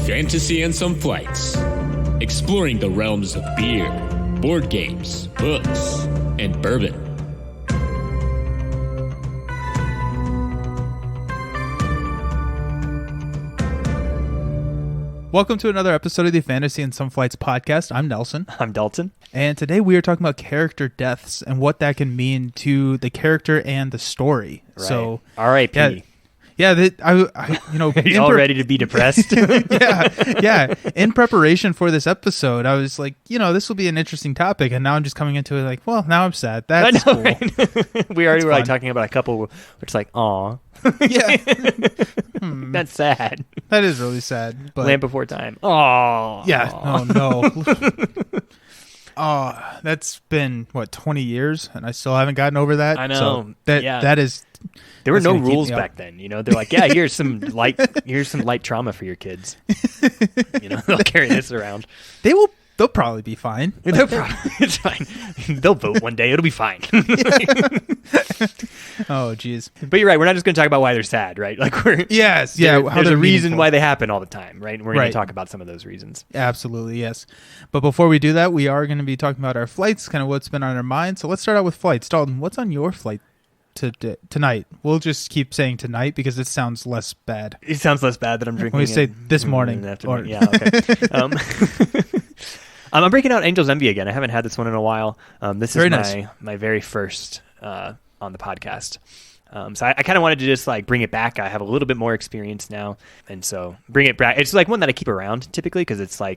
Fantasy and Some Flights, exploring the realms of beer, board games, books, and bourbon. Welcome to another episode of the Fantasy and Some Flights podcast. I'm Nelson. I'm Dalton. And today we are talking about character deaths and what that can mean to the character and the story. Right. So, R.I.P. Are you all ready to be depressed? yeah. In preparation for this episode, I was like, this will be an interesting topic. And now I'm just coming into it like, well, now I'm sad. That's cool. Right? We already were like talking about a couple, which is like, aw. Yeah. That's sad. That is really sad. But Land Before Time. Aw. Yeah. Oh, no. Oh, that's been, 20 years? And I still haven't gotten over that. I know. So that is... There were no rules back then, They're like, yeah, here's some light trauma for your kids. They'll carry this around. They'll probably be fine. It's fine. They'll vote one day. It'll be fine. Oh, geez. But you're right. We're not just going to talk about why they're sad, right? Yes. There's a reason why they happen all the time, right? And we're going to talk about some of those reasons. Absolutely, yes. But before we do that, we are going to be talking about our flights, kind of what's been on our mind. So let's start out with flights. Dalton, what's on your flight tonight? We'll just keep saying tonight because it sounds less bad. It sounds less bad that I'm drinking. When we say this morning. Yeah, okay. I'm breaking out Angel's Envy again. I haven't had this one in a while. This is my very first on the podcast. So I kind of wanted to just bring it back. I have a little bit more experience now, and so bring it back. It's one that I keep around typically because it's I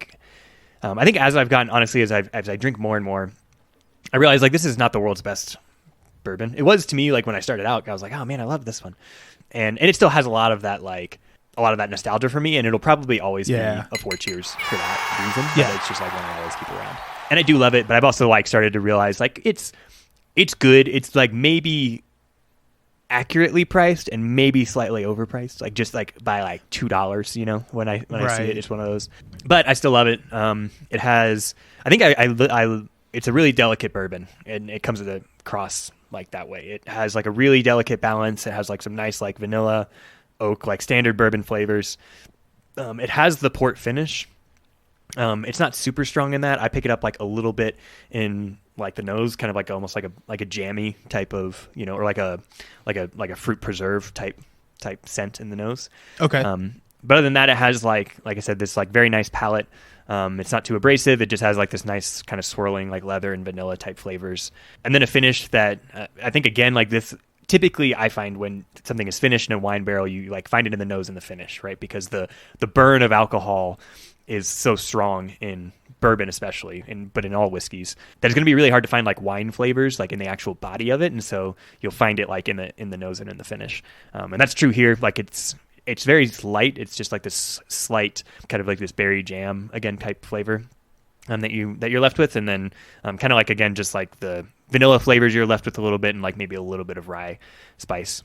think as I've gotten, honestly, as I drink more and more, I realize this is not the world's best bourbon. It was to me when I started out. I was like, oh man, I love this one, and it still has a lot of that nostalgia for me, and it'll probably always be a 4 Cheers for that reason. Yeah, but it's just one I always keep around, and I do love it. But I've also started to realize it's good. It's maybe accurately priced and maybe slightly overpriced, just by $2. When I see it, it's one of those. But I still love it. It has. I think it's a really delicate bourbon, and it comes with a cross that way. It has a really delicate balance. It has some nice vanilla, oak, standard bourbon flavors. It has the port finish. It's not super strong in that. I pick it up a little bit in the nose, kind of almost like a jammy type of, or like a fruit preserve type scent in the nose. Okay. But other than that, it has like I said, this very nice palate. It's not too abrasive. It just has this nice kind of swirling leather and vanilla type flavors, and then a finish that I think again this. Typically, I find when something is finished in a wine barrel, you find it in the nose and the finish, right? Because the burn of alcohol is so strong in bourbon, especially, but in all whiskeys, that it's going to be really hard to find wine flavors in the actual body of it, and so you'll find it in the nose and in the finish, and that's true here. It's very light. It's just this slight kind of this berry jam again type flavor that you're left with, and then kind of again just the vanilla flavors you're left with a little bit, and maybe a little bit of rye spice.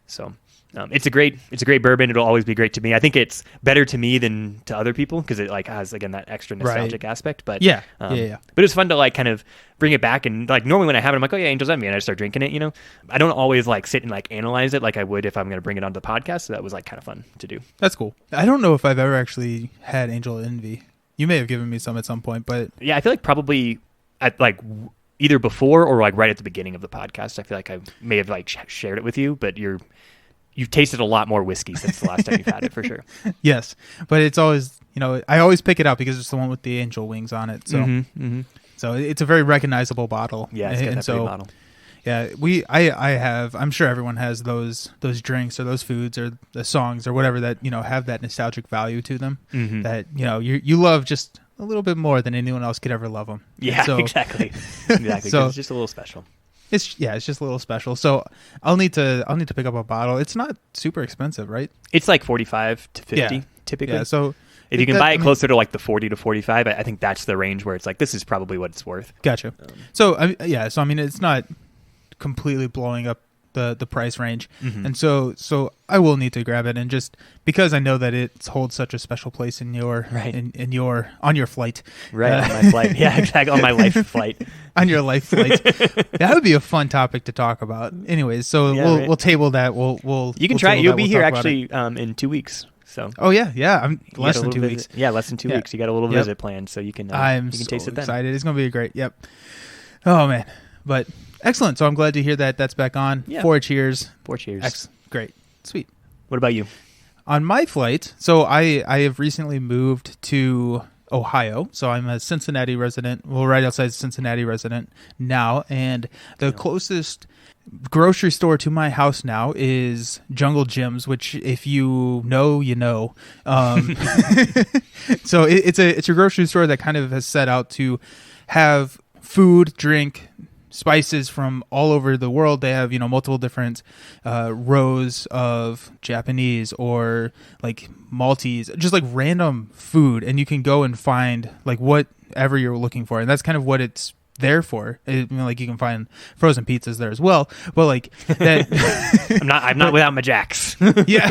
So it's a great bourbon. It'll always be great to me. I think it's better to me than to other people because it has again that extra nostalgic aspect. But yeah. But it's fun to kind of bring it back, and normally when I have it, I'm like, oh yeah, Angel's Envy, and I start drinking it. I don't always sit and analyze it like I would if I'm going to bring it onto the podcast. So that was kind of fun to do. That's cool. I don't know if I've ever actually had Angel Envy. You may have given me some at some point, but yeah, I feel probably at either before or right at the beginning of the podcast. I feel I may have shared it with you, but you've tasted a lot more whiskey since the last time you've had it, for sure. Yes, but it's always I always pick it out because it's the one with the angel wings on it. So so it's a very recognizable bottle. Yeah, it's got that pretty bottle. Yeah, I have. I'm sure everyone has those drinks or those foods or the songs or whatever that have that nostalgic value to them. Mm-hmm. That you love just a little bit more than anyone else could ever love them. Yeah, exactly. So it's just a little special. It's just a little special. So I'll need to pick up a bottle. It's not super expensive, right? It's $45 to $50 typically. Yeah. So if you can buy it closer to the $40 to $45, I think that's the range where it's this is probably what it's worth. Gotcha. So it's not completely blowing up the price range, and so I will need to grab it, and just because I know that it holds such a special place in your on your flight, right? On my flight, yeah, exactly, on my life flight, on your life flight. That would be a fun topic to talk about. Anyways, so we'll table that. We'll you can try it. You'll be here actually in 2 weeks. So Oh yeah. I'm you less get a than little 2 visit. weeks. Yeah, less than 2 Yeah. weeks. You got a little Yep. visit planned, so you can I'm you can so taste it then. excited. It's gonna be great. Yep. Oh man, but excellent. So I'm glad to hear that that's back on. Yeah. 4 cheers. 4 cheers. Great. Sweet. What about you? On my flight, so I have recently moved to Ohio, so I'm a Cincinnati resident. Well, right outside Cincinnati resident now, and the closest grocery store to my house now is Jungle Jim's, which if you know, you know. So it's a grocery store that kind of has set out to have food, drink, spices from all over the world. They have, multiple different rows of Japanese or like Maltese, just like random food, and you can go and find like whatever you're looking for, and that's kind of what it's there for. Like you can find frozen pizzas there as well, but like that. I'm not without my jacks. Yeah.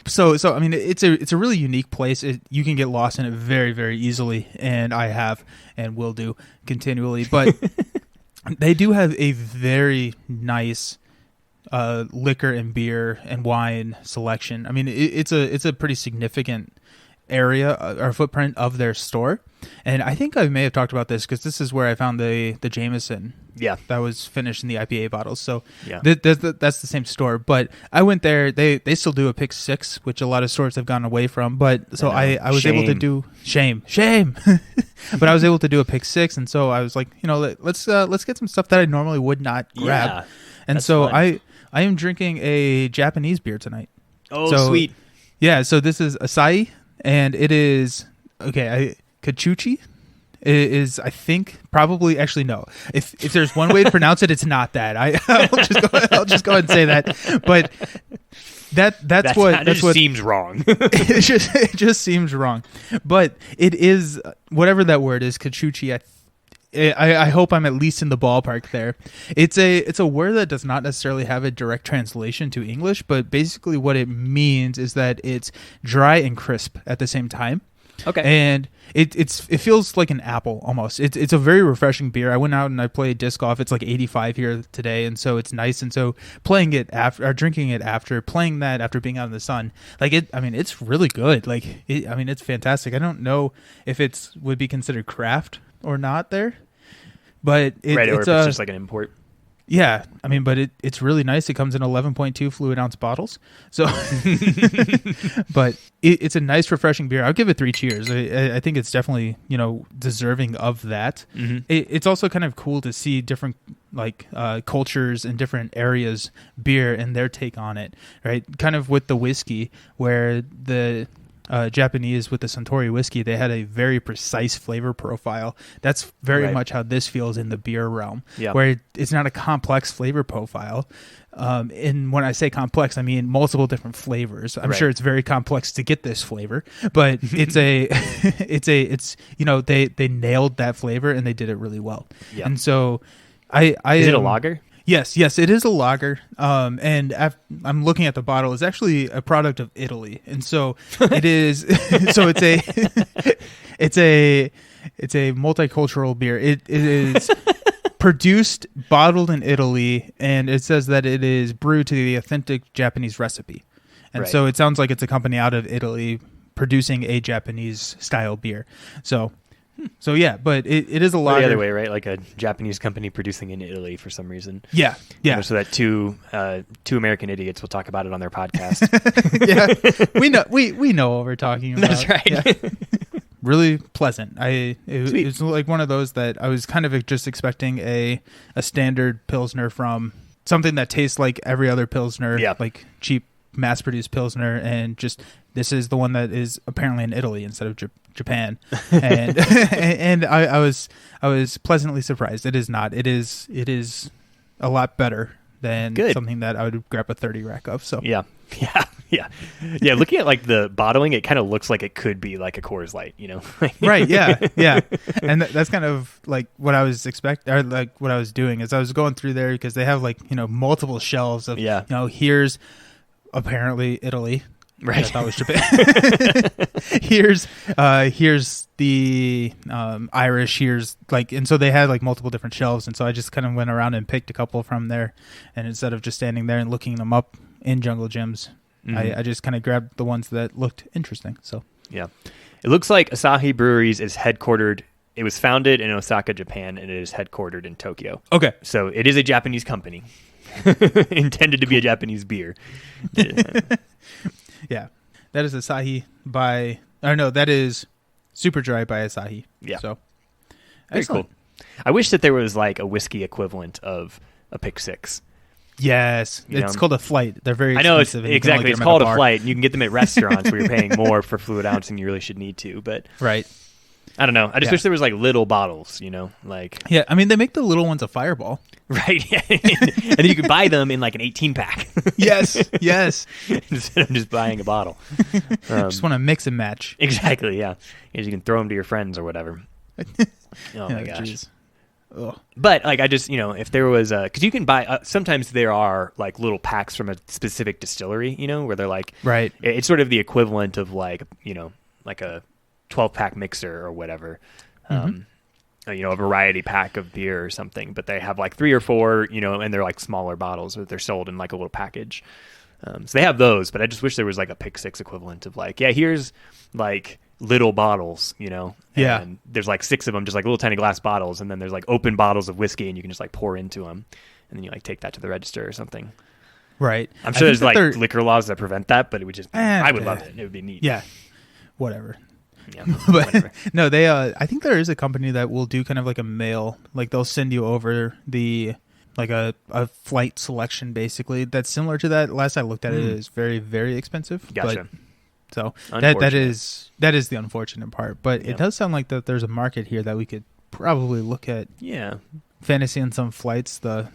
So I mean, it's a really unique place. You can get lost in it very, very easily, and I have and will do continually, but. They do have a very nice liquor and beer and wine selection. I mean, it's a pretty significant area or footprint of their store. And I think I may have talked about this because this is where I found the Jameson. Yeah, that was finished in the IPA bottles. So yeah, that's the same store. But I went there. They still do a pick 6, which a lot of stores have gone away from. But so I was able to do shame. But I was able to do a pick 6, and so I was like, let's get some stuff that I normally would not grab. Yeah, and so fun. I am drinking a Japanese beer tonight. Oh, so, sweet. Yeah, so this is Asahi, and it is Kachuchi. It is, I think, probably, actually no. If there's one way to pronounce it, it's not that. I'll just go ahead and say that. But that's what seems wrong. it just seems wrong. But it is whatever that word is, Kachuchi. I hope I'm at least in the ballpark there. It's a word that does not necessarily have a direct translation to English, but basically what it means is that it's dry and crisp at the same time. Okay. And it feels like an apple almost. It's a very refreshing beer. I went out and I played disc golf. It's like 85 here today, and so it's nice. And so playing it after or drinking it after, playing that after being out in the sun, like it. I mean, it's really good. Like it's fantastic. I don't know if it would be considered craft or not there, but or if it's just like an import. Yeah, I mean, but it's really nice. It comes in 11.2 fluid ounce bottles. So, but it's a nice, refreshing beer. I'll give it 3 cheers. I think it's definitely, deserving of that. Mm-hmm. It's also kind of cool to see different cultures in different areas beer and their take on it, right? Kind of with the whiskey, where the Japanese with the Suntory whiskey, they had a very precise flavor profile. That's very much how this feels in the beer realm, where it's not a complex flavor profile. And when I say complex, I mean multiple different flavors. I'm sure it's very complex to get this flavor, but it's they nailed that flavor and they did it really well. Yeah. And so is it a lager? Yes, it is a lager, and I'm looking at the bottle. It's actually a product of Italy, and so it is. So it's a multicultural beer. It is produced, bottled in Italy, and it says that it is brewed to the authentic Japanese recipe, and so it sounds like it's a company out of Italy producing a Japanese style beer. So yeah, but it is a lager. The other way, right? Like a Japanese company producing in Italy for some reason. Yeah. So that two American idiots will talk about it on their podcast. Yeah, we know what we're talking about. That's right. Yeah. Really pleasant. It's like one of those that I was kind of just expecting a standard Pilsner from something that tastes like every other Pilsner, like cheap mass-produced Pilsner, and just this is the one that is apparently in Italy instead of Japan, and and I was pleasantly surprised. It is not. It is a lot better than something that I would grab a 30 rack of. So yeah. Looking at like the bottling, it kind of looks like it could be like a Coors Light, Right. Yeah. And that's kind of like what I was expecting, or like what I was doing is I was going through there because they have like multiple shelves of here's apparently Italy. Right. I thought it was Japan. here's the Irish. Here's and so they had like multiple different shelves, and so I just kind of went around and picked a couple from there, and instead of just standing there and looking them up in Jungle Gyms, I just kind of grabbed the ones that looked interesting. So yeah, it looks like Asahi Breweries is headquartered. It was founded in Osaka, Japan, and it is headquartered in Tokyo. Okay, so it is a Japanese company intended to be a Japanese beer. Yeah, that is Asahi by. Or no, that is Super Dry by Asahi. Yeah, so very excellent. cool. I wish that there was like a whiskey equivalent of a Pick Six. Yes, it's called a flight. They're very expensive. I know, exactly. It's called a flight, and you can get them at restaurants where you're paying more for fluid ounce than you really should need to. But right. I don't know. I just wish there was like little bottles, like. Yeah, I mean, they make the little ones a Fireball. Right. and then you can buy them in like an 18-pack. Yes. Instead of just buying a bottle. Just want to mix and match. Exactly, yeah. Because you can throw them to your friends or whatever. Oh, my gosh. Geez. Ugh. But like I just if there was because you can buy sometimes there are like little packs from a specific distillery where they're like right, it's sort of the equivalent of like like a 12-pack mixer or whatever, a variety pack of beer or something, but they have like 3 or 4 and they're like smaller bottles, but they're sold in like a little package. So they have those, but I just wish there was like a Pick Six equivalent of like, here's like little bottles, and there's like 6 of them, just like little tiny glass bottles, and then there's like open bottles of whiskey, and you can just like pour into them, and then you like take that to the register or something. Right. I'm sure there's like liquor laws that prevent that, but it would just I would love it. It would be neat. Yeah. Whatever. Yeah. But whatever. No, they I think there is a company that will do kind of like a mail, like they'll send you over the like a flight selection basically that's similar to that. Last I looked at it is very, very expensive. Gotcha. So that is the unfortunate part. But it does sound like that there's a market here that we could probably look at. Yeah. Fantasy and some flights, the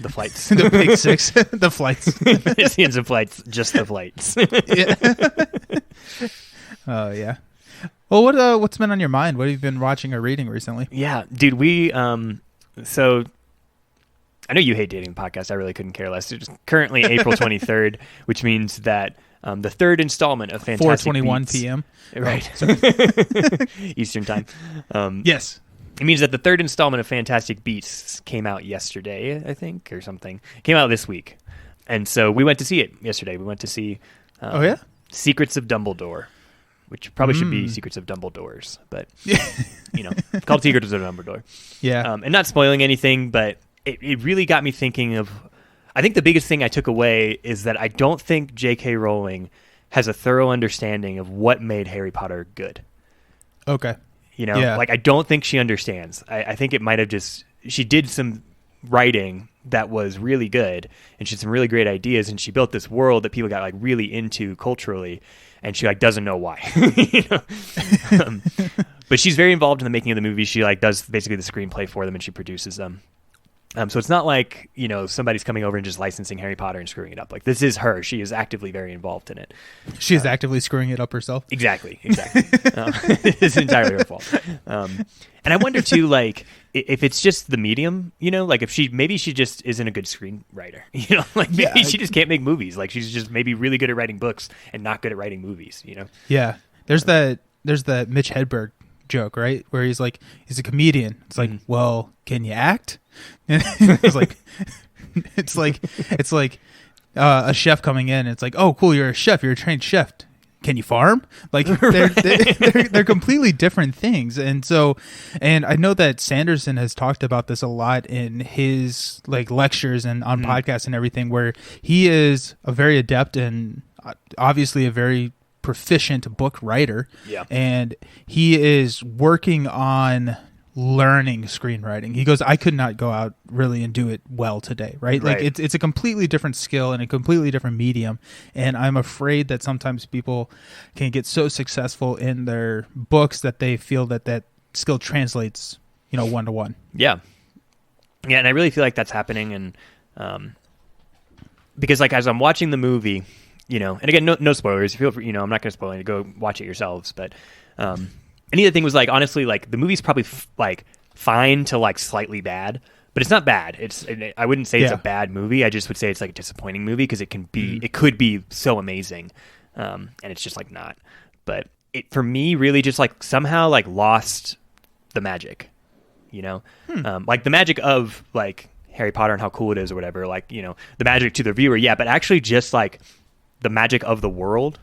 flights. The Big Six. The flights. Fantasy and some flights, just the flights. Yeah. Oh, yeah. Well, what's been on your mind? What have you been watching or reading recently? Yeah, dude, we so I know you hate dating podcasts. I really couldn't care less. It's currently April 23rd, which means that the third installment of Fantastic 4:21 Beasts, p.m. Right, Eastern time. Yes, it means that the third installment of Fantastic Beasts came out yesterday, I think, or something. It came out this week, and so we went to see it yesterday. We went to see Secrets of Dumbledore, which probably should be Secrets of Dumbledore's, but it's called Secrets of Dumbledore. Yeah, and not spoiling anything, but it really got me thinking of. I think the biggest thing I took away is that I don't think J.K. Rowling has a thorough understanding of what made Harry Potter good. Okay. Like I don't think she understands. I think it might have just she did some writing that was really good, and she had some really great ideas, and she built this world that people got like really into culturally, and she like doesn't know why. But she's very involved in the making of the movie. She like does basically the screenplay for them, and she produces them. So it's not like, somebody's coming over and just licensing Harry Potter and screwing it up. Like, this is her. She is actively very involved in it. She is actively screwing it up herself. Exactly. It's entirely her fault. And I wonder, too, like, if it's just the medium, like if she just isn't a good screenwriter, like maybe she just can't make movies. Like, she's just maybe really good at writing books and not good at writing movies, Yeah. There's that Mitch Hedberg joke, right? Where he's like, he's a comedian. It's like, well, can you act? And it's like a chef coming in. And it's like, oh, cool, you're a chef. You're a trained chef. Can you farm? Like they're completely different things. And so, and I know that Sanderson has talked about this a lot in his like lectures and on podcasts and everything, where he is a very adept and obviously a very proficient book writer. Yeah. And he is working on learning screenwriting. He goes, I could not go out really and do it well today, right? Like it's a completely different skill and a completely different medium, and I'm afraid that sometimes people can get so successful in their books that they feel that skill translates, 1-to-1. Yeah, and I really feel like that's happening, and because like as I'm watching the movie, and again, no spoilers. Feel free, I'm not going to spoil it. Go watch it yourselves, but. And the other thing was like, honestly, like the movie's probably like fine to like slightly bad, but it's not bad. I wouldn't say it's a bad movie. I just would say it's like a disappointing movie because it could be so amazing. And it's just like not, but it, for me, really just like somehow like lost the magic, like the magic of like Harry Potter and how cool it is or whatever, like, the magic to the viewer. Yeah. But actually just like the magic of the world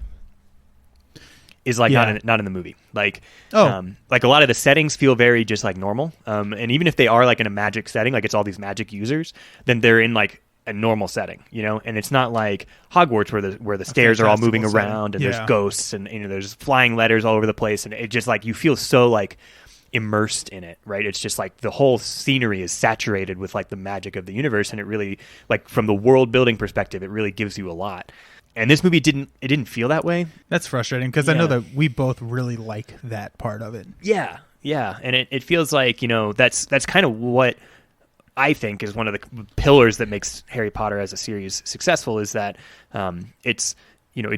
is like not in the movie. Like, like a lot of the settings feel very just like normal. And even if they are like in a magic setting, like it's all these magic users, then they're in like a normal setting, you know. And it's not like Hogwarts where the stairs are all moving around and there's ghosts and there's flying letters all over the place, and it just like you feel so like immersed in it, right? It's just like the whole scenery is saturated with like the magic of the universe, and it really, like from the world building perspective, it really gives you a lot. And this movie didn't feel that way. That's frustrating because I know that we both really like that part of it. Yeah. And it feels like, you know, that's kind of what I think is one of the pillars that makes Harry Potter as a series successful, is that it's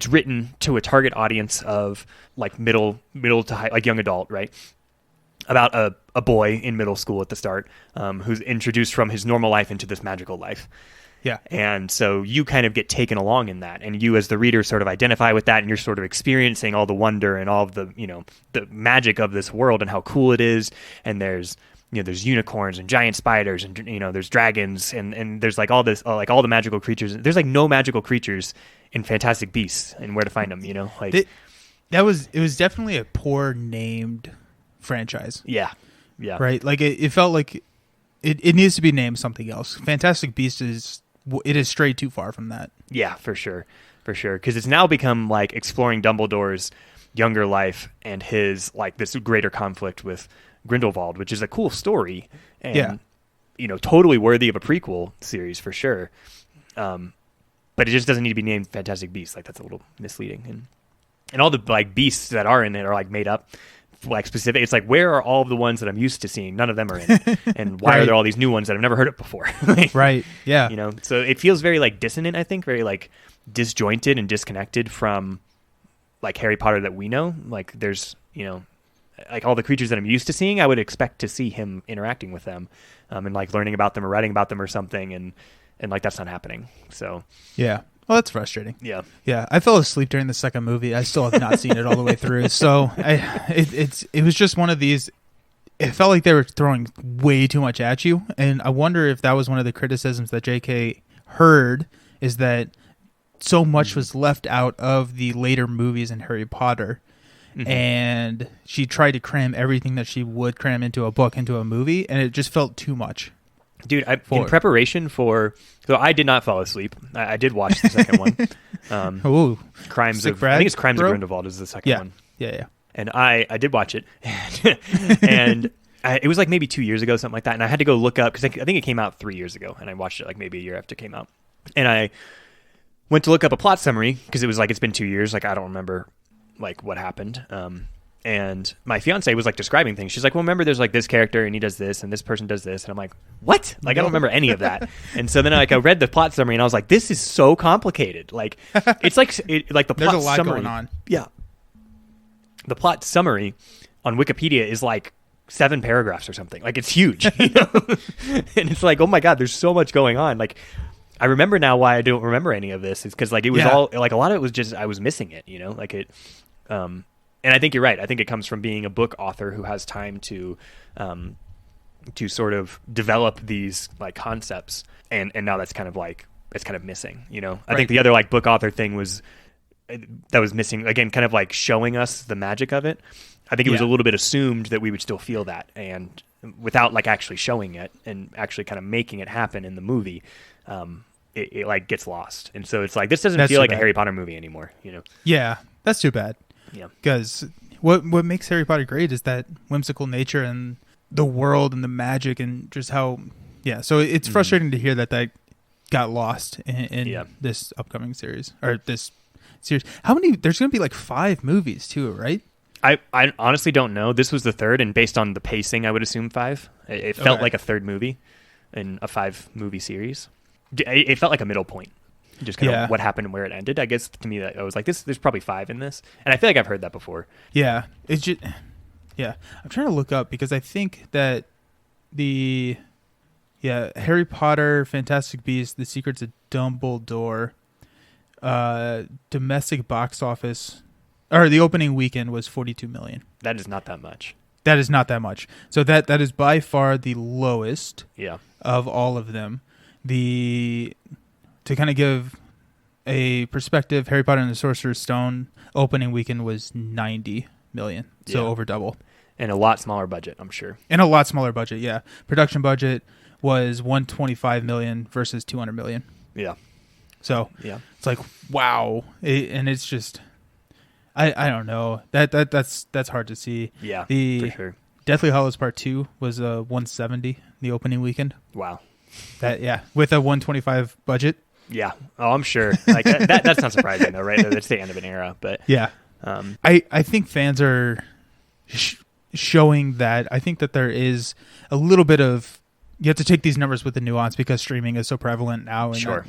written to a target audience of like middle to high, like young adult, right? About a boy in middle school at the start, who's introduced from his normal life into this magical life. Yeah. And so you kind of get taken along in that, and you as the reader sort of identify with that, and you're sort of experiencing all the wonder and all of the, you know, the magic of this world and how cool it is. And there's unicorns and giant spiders, and, you know, there's dragons, and there's like all this, like all the magical creatures. There's like no magical creatures in Fantastic Beasts and Where to Find Them, you know, like it was definitely a poor named franchise. Yeah. Right. Like it felt like it needs to be named something else. Fantastic Beasts is strayed too far from that. Yeah, for sure. Because it's now become like exploring Dumbledore's younger life and his like this greater conflict with Grindelwald, which is a cool story and you know, totally worthy of a prequel series for sure. But it just doesn't need to be named Fantastic Beasts. Like that's a little misleading. And all the like beasts that are in it are like made up, like specific. It's like, where are all of the ones that I'm used to seeing? None of them are in it. And why are there all these new ones that I've never heard of before? Right. Yeah. You know, so it feels very like dissonant, I think, very like disjointed and disconnected from like Harry Potter that we know. Like there's, you know, like all the creatures that I'm used to seeing, I would expect to see him interacting with them, and like learning about them or writing about them or something. And like, that's not happening. So yeah. Well, that's frustrating. Yeah. I fell asleep during the second movie. I still have not seen it all the way through. So it was just one of these. It felt like they were throwing way too much at you, and I wonder if that was one of the criticisms that J.K. heard, is that so much was left out of the later movies in Harry Potter, and she tried to cram everything that she would cram into a book into a movie, and it just felt too much. Dude, in preparation for... So I did not fall asleep. I did watch the second one. Crimes of... I think it's Crimes of Grindelwald is the second one. Yeah. And I did watch it. And it was like maybe 2 years ago, something like that. And I had to go look up, because I think it came out 3 years ago. And I watched it like maybe a year after it came out. And I went to look up a plot summary, because it was like, it's been 2 years. Like, I don't remember like what happened. And my fiance was like describing things. She's like, well, remember there's like this character and he does this and this person does this. And I'm like, what? Like, I don't remember any of that. And so then I read the plot summary and I was like, this is so complicated. Like, it's like the plot there's a lot summary going on. Yeah. The plot summary on Wikipedia is like 7 paragraphs or something. Like, it's huge, you know? And it's like, oh my God, there's so much going on. Like, I remember now why I don't remember any of this. It's because like, it was all like, a lot of it was just, I was missing it, you know, like it, and I think you're right. I think it comes from being a book author who has time to sort of develop these like concepts, and now that's kind of like, it's kind of missing, you know. I think the other like book author thing was missing, again, kind of like showing us the magic of it. I think it was a little bit assumed that we would still feel that, and without like actually showing it and actually kind of making it happen in the movie, it like gets lost. And so it's like, this doesn't feel like a Harry Potter movie anymore, you know. Yeah, that's too bad. Yeah, because what makes Harry Potter great is that whimsical nature and the world and the magic and just how so it's frustrating to hear that got lost in this upcoming series, or this series. How many? There's going to be like 5 movies too, right? I honestly don't know. This was the third, and based on the pacing, I would assume 5. It felt like a third movie in a 5-movie series. It felt like a middle point. Just kind of what happened and where it ended. I guess to me, that I was like, there's probably 5 in this, and I feel like I've heard that before. Yeah, it's just I'm trying to look up, because I think that the Harry Potter, Fantastic Beasts, The Secrets of Dumbledore, domestic box office, or the opening weekend was 42 million. That is not that much. That is not that much. So that is by far the lowest. Yeah. Of all of them. To kind of give a perspective, Harry Potter and the Sorcerer's Stone opening weekend was 90 million, so over double. And a lot smaller budget, I'm sure. And a lot smaller budget, yeah. Production budget was 125 million versus 200 million. Yeah. So yeah, it's like, wow. And it's just, I don't know. That's hard to see. Yeah, for sure. Deathly Hallows Part 2 was 170 the opening weekend. Wow. With a 125 budget. Yeah. Oh, I'm sure. Like that's not surprising though, right? That's the end of an era, but yeah. I think fans are showing that. I think that there is a little bit of, you have to take these numbers with the nuance because streaming is so prevalent now. And sure.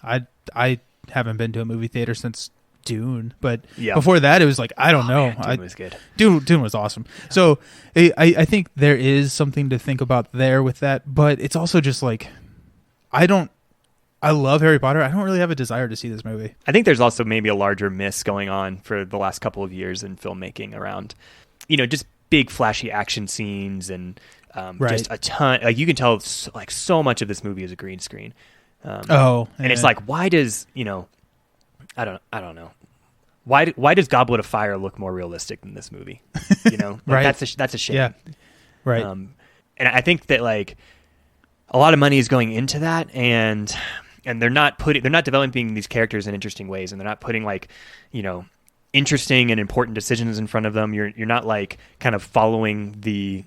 I haven't been to a movie theater since Dune, but yeah. before that it was like, I don't know. Man, Dune was good. Dune was awesome. So I think there is something to think about there with that, but it's also just like, I love Harry Potter. I don't really have a desire to see this movie. I think there's also maybe a larger miss going on for the last couple of years in filmmaking around, just big flashy action scenes and just a ton. Like you can tell, like so much of this movie is a green screen. And it's like, why does I don't know. Why does Goblet of Fire look more realistic than this movie? Right. That's a shame. Yeah. Right. And I think that like a lot of money is going into that, and they're not developing these characters in interesting ways, and they're not putting like interesting and important decisions in front of them. You're not like kind of following the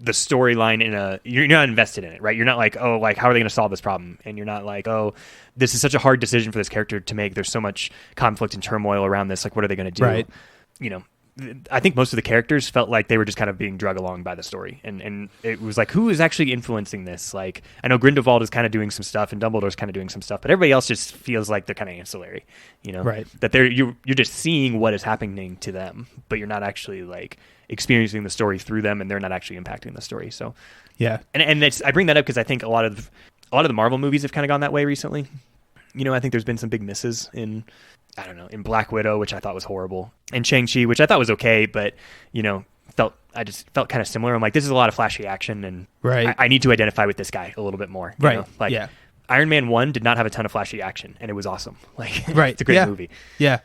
storyline you're not invested in it, right? You're not like, oh, like how are they going to solve this problem? And you're not like, oh, this is such a hard decision for this character to make. There's so much conflict and turmoil around this. Like, what are they going to do? Right. I think most of the characters felt like they were just kind of being drug along by the story. And it was like, who is actually influencing this? Like, I know Grindelwald is kind of doing some stuff and Dumbledore's kind of doing some stuff, but everybody else just feels like they're kind of ancillary, Right. That you're just seeing what is happening to them, but you're not actually like experiencing the story through them, and they're not actually impacting the story. So yeah. And I bring that up because I think a lot of the Marvel movies have kind of gone that way recently. I think there's been some big misses in Black Widow, which I thought was horrible, and Shang-Chi, which I thought was okay, but I just felt kind of similar. I'm like, this is a lot of flashy action, and right. I need to identify with this guy a little bit more. Right. Like yeah. Iron Man 1 did not have a ton of flashy action, and it was awesome. Like, right. It's a great movie. Yeah.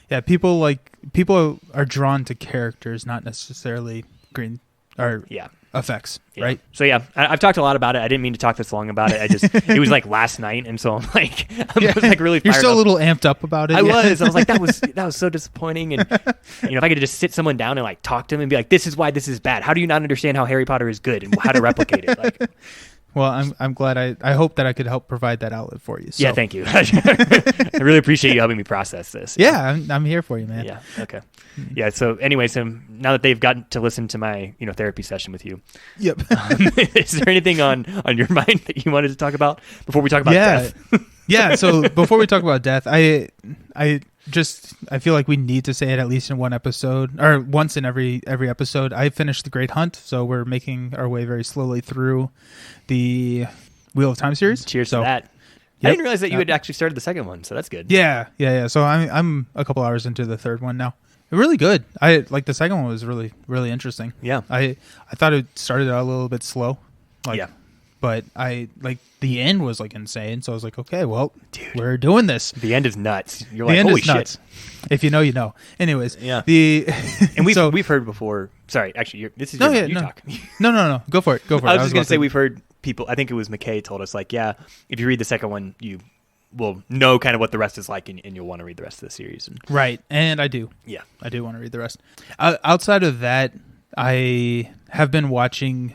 Yeah. People are drawn to characters, not necessarily green or effects. Yeah. Right. So yeah, I've talked a lot about it. I didn't mean to talk this long about it. It was like last night, and so I'm like, was like really fired You're still up. a little amped up about it. I was like, that was so disappointing. And if I could just sit someone down and like talk to them and be like, this is why this is bad. How do you not understand how Harry Potter is good and how to replicate it? Like, well, I'm glad. I hope that I could help provide that outlet for you. So. Yeah, thank you. I really appreciate you helping me process this. Yeah, I'm here for you, man. Yeah. Okay. Yeah. So anyway, now that they've gotten to listen to my therapy session with you, yep. Is there anything on your mind that you wanted to talk about before we talk about death? Yeah. So before we talk about death, I feel like we need to say it at least in one episode or once in every episode. I finished The Great Hunt, so we're making our way very slowly through the Wheel of Time series. Cheers to that. Yep. I didn't realize that you had actually started the second one, so that's good. Yeah. So I'm a couple hours into the third one now. Really good. I like the second one was really, really interesting. Yeah. I thought it started out a little bit slow. But I like the end was like insane. So I was like, okay, well, dude, we're doing this. The end is nuts. You're the like, end holy is nuts. shit. If you know, you know. Anyways, yeah. And we've heard before. Sorry, actually, this is you talk. No. Go for it. I was just gonna say we've heard people. I think it was McKay told us like, yeah, if you read the second one, you will know kind of what the rest is like, and you'll want to read the rest of the series. Right, and I do. Yeah, I do want to read the rest. Outside of that, I have been watching.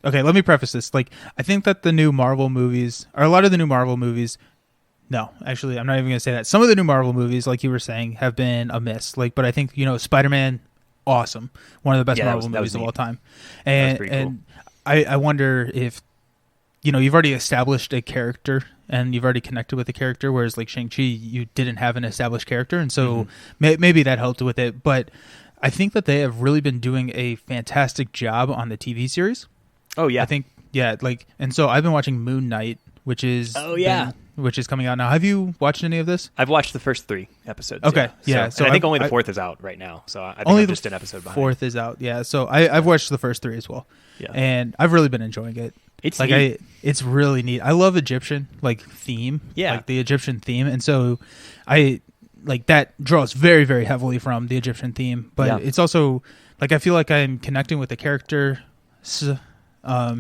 Okay, let me preface this. Like, I think that the new Marvel movies, or a lot of the new Marvel movies, no, actually, I'm not even going to say that. Some of the new Marvel movies, like you were saying, have been a miss. Like, but I think, Spider-Man, awesome. One of the best Marvel movies of all time. And cool. I wonder if, you've already established a character and you've already connected with the character, whereas like Shang-Chi, you didn't have an established character. And so maybe that helped with it. But I think that they have really been doing a fantastic job on the TV series. Oh, yeah. I think, and so I've been watching Moon Knight, which is... Oh, yeah. which is coming out now. Have you watched any of this? I've watched the first 3 episodes. Okay, yeah. So I think only the 4th is out right now. So I think only I'm just an episode behind. 4th is out. Yeah. So I've watched the first 3 as well. Yeah. And I've really been enjoying it. It's like neat. it's really neat. I love Egyptian like theme. Yeah. Like the Egyptian theme, and so I like that draws very very heavily from the Egyptian theme. But it's also like I feel like I'm connecting with the character. But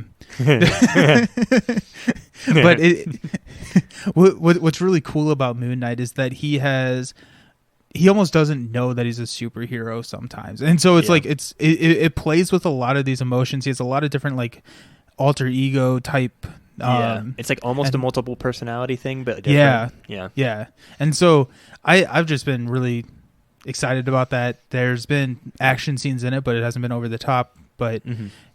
what's really cool about Moon Knight is that he almost doesn't know that he's a superhero sometimes, and so it's like it plays with a lot of these emotions. He has a lot of different like alter ego type. It's like almost a multiple personality thing, but different. Yeah. And so I've just been really excited about that. There's been action scenes in it, but it hasn't been over the top. But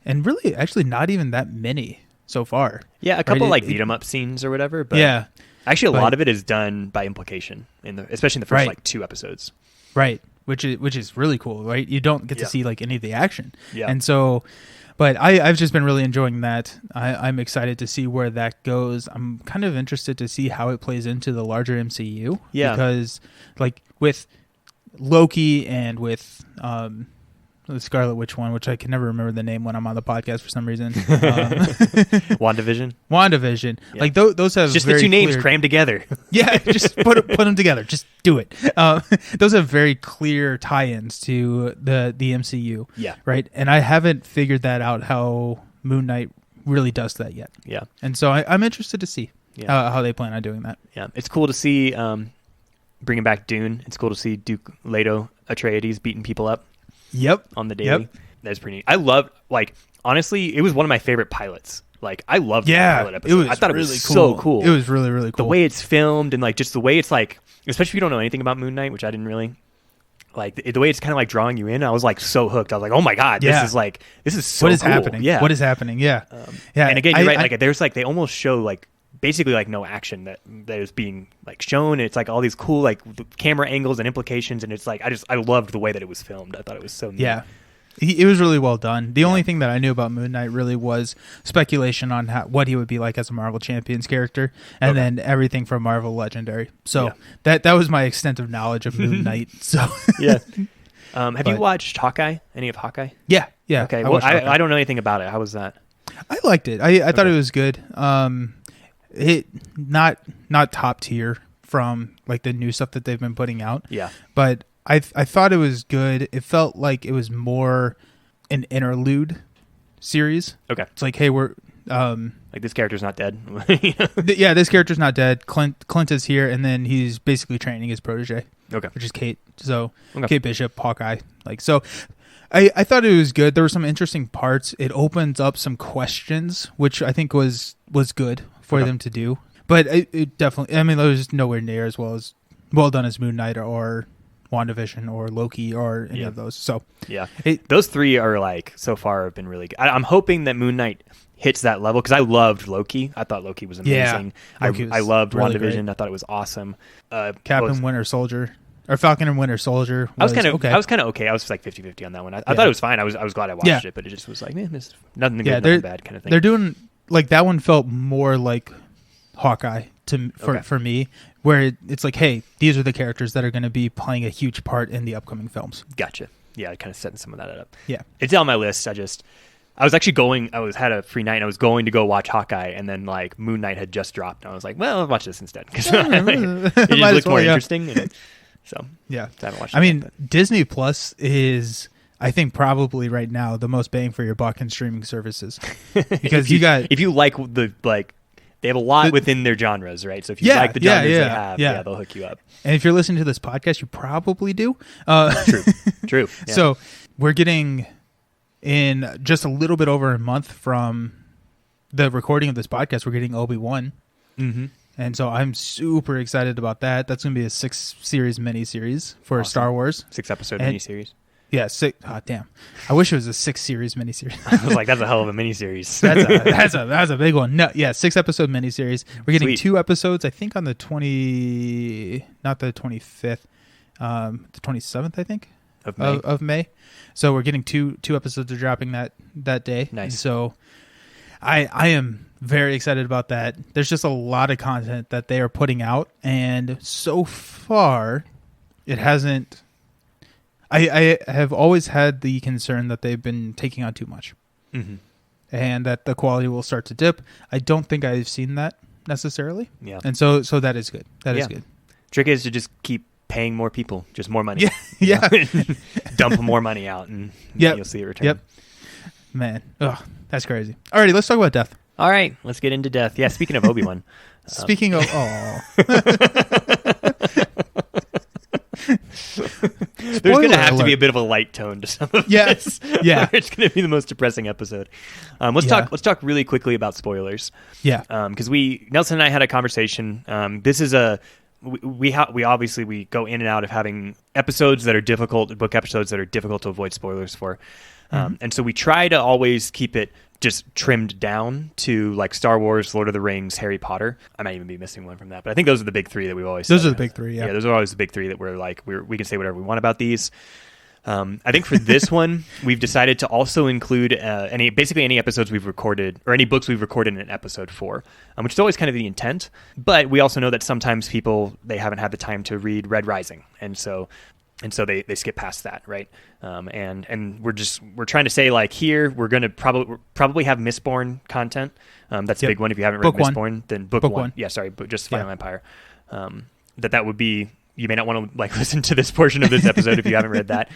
and really, actually, not even that many so far. Yeah, a couple like beat 'em up scenes or whatever. But actually, a lot of it is done by implication especially in the first like 2 episodes. Right, which is really cool. Right, you don't get to see like any of the action. Yeah, and so. But I've just been really enjoying that. I'm excited to see where that goes. I'm kind of interested to see how it plays into the larger MCU. Yeah, because like with Loki and with the Scarlet Witch one, which I can never remember the name when I'm on the podcast for some reason. WandaVision. Yeah. Like those have it's just very the 2 names clear... crammed together. Yeah, just put them together. Just do it. Those have very clear tie-ins to the MCU. Yeah. Right. And I haven't figured that out how Moon Knight really does that yet. Yeah. And so I'm interested to see how they plan on doing that. Yeah. It's cool to see bringing back Dune. It's cool to see Duke Leto Atreides beating people up. Yep. On the daily. Yep. That's pretty neat. I loved, like, honestly, it was one of my favorite pilots. Like, I loved the pilot episode. I thought it was so cool. It was really, really cool. The way it's filmed and, like, just the way it's, like, especially if you don't know anything about Moon Knight, which I didn't really, like, the way it's kind of, like, drawing you in, I was, like, so hooked. I was like, oh, my God, this is so What is cool. happening? Yeah. What is happening? Yeah. And again, you're right. Like, there's, like, they almost show, like, basically like no action that is being like shown. It's like all these cool like camera angles and implications, and it's like I loved the way that it was filmed. I thought it was so neat. Yeah, it was really well done. The only thing that I knew about Moon Knight really was speculation on what he would be like as a Marvel Champions character, and then everything from Marvel Legendary. So that was my extent of knowledge of Moon Knight. So have you watched Hawkeye? Any of Hawkeye? Yeah. Okay. I don't know anything about it. How was that? I liked it. I thought it was good. It not top tier from like the new stuff that they've been putting out. Yeah. But I thought it was good. It felt like it was more an interlude series. Okay. It's like, hey, we're like this character's not dead. This character's not dead. Clint is here, and then he's basically training his protege. Okay. Which is Kate. So Kate Bishop, Hawkeye. Like so. I thought it was good. There were some interesting parts. It opens up some questions, which I think was good for them to do. But it definitely, I mean, it was nowhere near as well done as Moon Knight or WandaVision or Loki or any of those. So those 3 are like so far have been really good. I'm hoping that Moon Knight hits that level because I loved Loki. I thought Loki was amazing. I loved really WandaVision. Great. I thought it was awesome. Winter Soldier. Or Falcon and Winter Soldier. I was kind of okay. I was like 50-50 on that one. I thought it was fine. I was glad I watched it, but it just was like, man, this nothing good, nothing bad kind of thing. They're doing like that one felt more like Hawkeye for me, where it's like, hey, these are the characters that are going to be playing a huge part in the upcoming films. Gotcha. Yeah, kind of setting some of that up. Yeah, it's on my list. I was actually had a free night and I was going to go watch Hawkeye, and then like Moon Knight had just dropped, and I was like, well, I'll watch this instead because it just looked more interesting. And so yeah, I haven't watched. I mean, Disney Plus is, I think, probably right now the most bang for your buck in streaming services because if you like they have a lot within their genres, right? So if you like the genres they have, they'll hook you up. And if you're listening to this podcast, you probably do. True. Yeah. So we're getting in just a little bit over a month from the recording of this podcast. We're getting Obi-Wan. Mm-hmm. And so I'm super excited about that. That's going to be a 6-series miniseries for Star Wars. 6-episode miniseries. Yeah, 6. Oh, damn. I wish it was a 6-series miniseries. I was like, that's a hell of a miniseries. that's a big one. No, yeah, 6-episode miniseries. We're getting 2 episodes, I think, on the 25th, the 27th, I think, of May. So we're getting two episodes are dropping that day. Nice. And so I am very excited about that. There's just a lot of content that they are putting out, and so far, it hasn't. I have always had the concern that they've been taking on too much, and that the quality will start to dip. I don't think I've seen that necessarily. Yeah, and so that is good. That is good. Trick is to just keep paying more people, just more money. Yeah. Dump more money out, and you'll see it return. Yep. Man, that's crazy. Alrighty, let's talk about death. All right, let's get into death. Yeah, speaking of Obi-Wan. Speaking of, there's going to have to be a bit of a light tone to some of this. Yeah. It's going to be the most depressing episode. Let's talk really quickly about spoilers. Yeah. Because Nelson and I had a conversation. This is we obviously go in and out of having episodes that are difficult, book episodes that are difficult to avoid spoilers for. And so we try to always keep it just trimmed down to like Star Wars, Lord of the Rings, Harry Potter. I might even be missing one from that, but I think those are the big three that we've always said. Those are the big three, yeah. Yeah, those are always the big three that we're like, we can say whatever we want about these. I think for this one, we've decided to also include any episodes we've recorded or any books we've recorded in an episode for, which is always kind of the intent. But we also know that sometimes people, they haven't had the time to read Red Rising. And so they skip past that, right? And we're trying to say like here we're going to probably have Mistborn content. That's a big one. If you haven't read Mistborn, then book one. Yeah, sorry, but just Final Empire. That would be. You may not want to like listen to this portion of this episode if you haven't read that.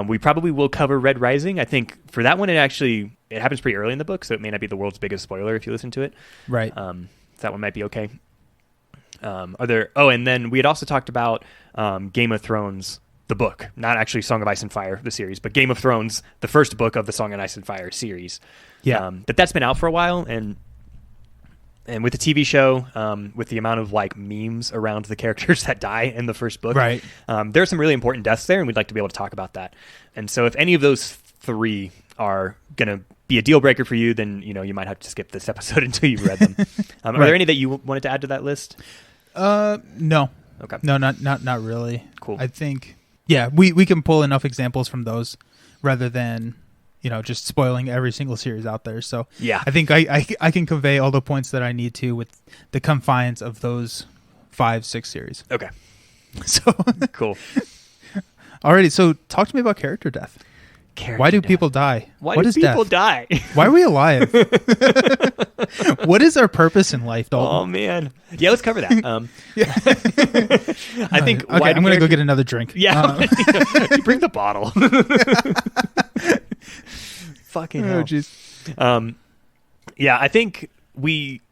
We probably will cover Red Rising. I think for that one, it happens pretty early in the book, so it may not be the world's biggest spoiler if you listen to it. Right. That one might be okay. And then we had also talked about Game of Thrones. The book, not actually Song of Ice and Fire, the series, but Game of Thrones, the first book of the Song of Ice and Fire series. Yeah. But that's been out for a while, and with the TV show, with the amount of like memes around the characters that die in the first book, right? There are some really important deaths there, and we'd like to be able to talk about that. And so, if any of those three are going to be a deal breaker for you, then you might have to skip this episode until you've read them. Are there any that you wanted to add to that list? No. Okay. No, not really. Cool. I think. Yeah, we can pull enough examples from those rather than, just spoiling every single series out there. So yeah, I think I can convey all the points that I need to with the confines of those 5-6 series. Okay. So cool. Alrighty, so talk to me about character death. Why do people die? What do people die? Why are we alive? What is our purpose in life, Dalton? Oh man, yeah, let's cover that. I think. Okay, I'm gonna go get another drink. Yeah, bring the bottle. Fucking hell. Oh jeez. Yeah, I think we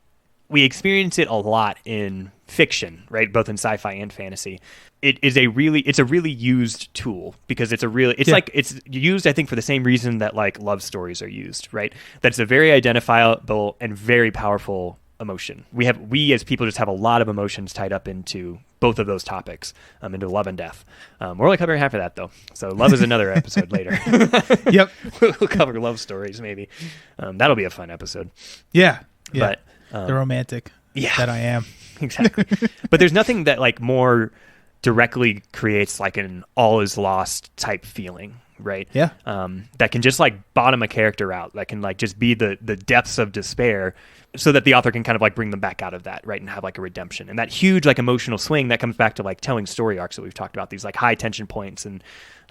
experience it a lot in fiction, right? Both in sci-fi and fantasy. It's a really used tool because it's used, I think, for the same reason that like love stories are used, right? That's a very identifiable and very powerful emotion. We as people just have a lot of emotions tied up into both of those topics, into love and death. We're only covering half of that though, so love is another episode later. Yep, we'll cover love stories maybe. That'll be a fun episode. Yeah. But the romantic that I am. Exactly. But there's nothing that like more directly creates like an all is lost type feeling, right? Yeah. That can just like bottom a character out. That can like just be the depths of despair, so that the author can kind of like bring them back out of that, right, and have like a redemption. And that huge like emotional swing that comes back to like telling story arcs that we've talked about, these like high tension points and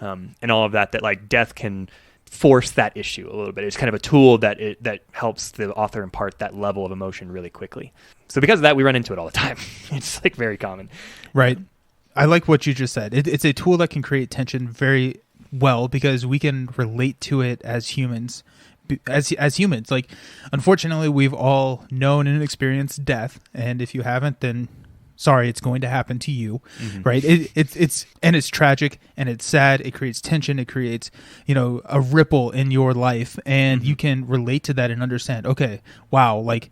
all of that like death can force that issue a little bit. It's kind of a tool that helps the author impart that level of emotion really quickly. So because of that, we run into it all the time. It's like very common. Right. I like what you just said. It's a tool that can create tension very well because we can relate to it as humans. As humans, like, unfortunately, we've all known and experienced death, and if you haven't, then sorry, it's going to happen to you, right? It's tragic and it's sad. It creates tension. It creates a ripple in your life, and you can relate to that and understand. Okay, wow, like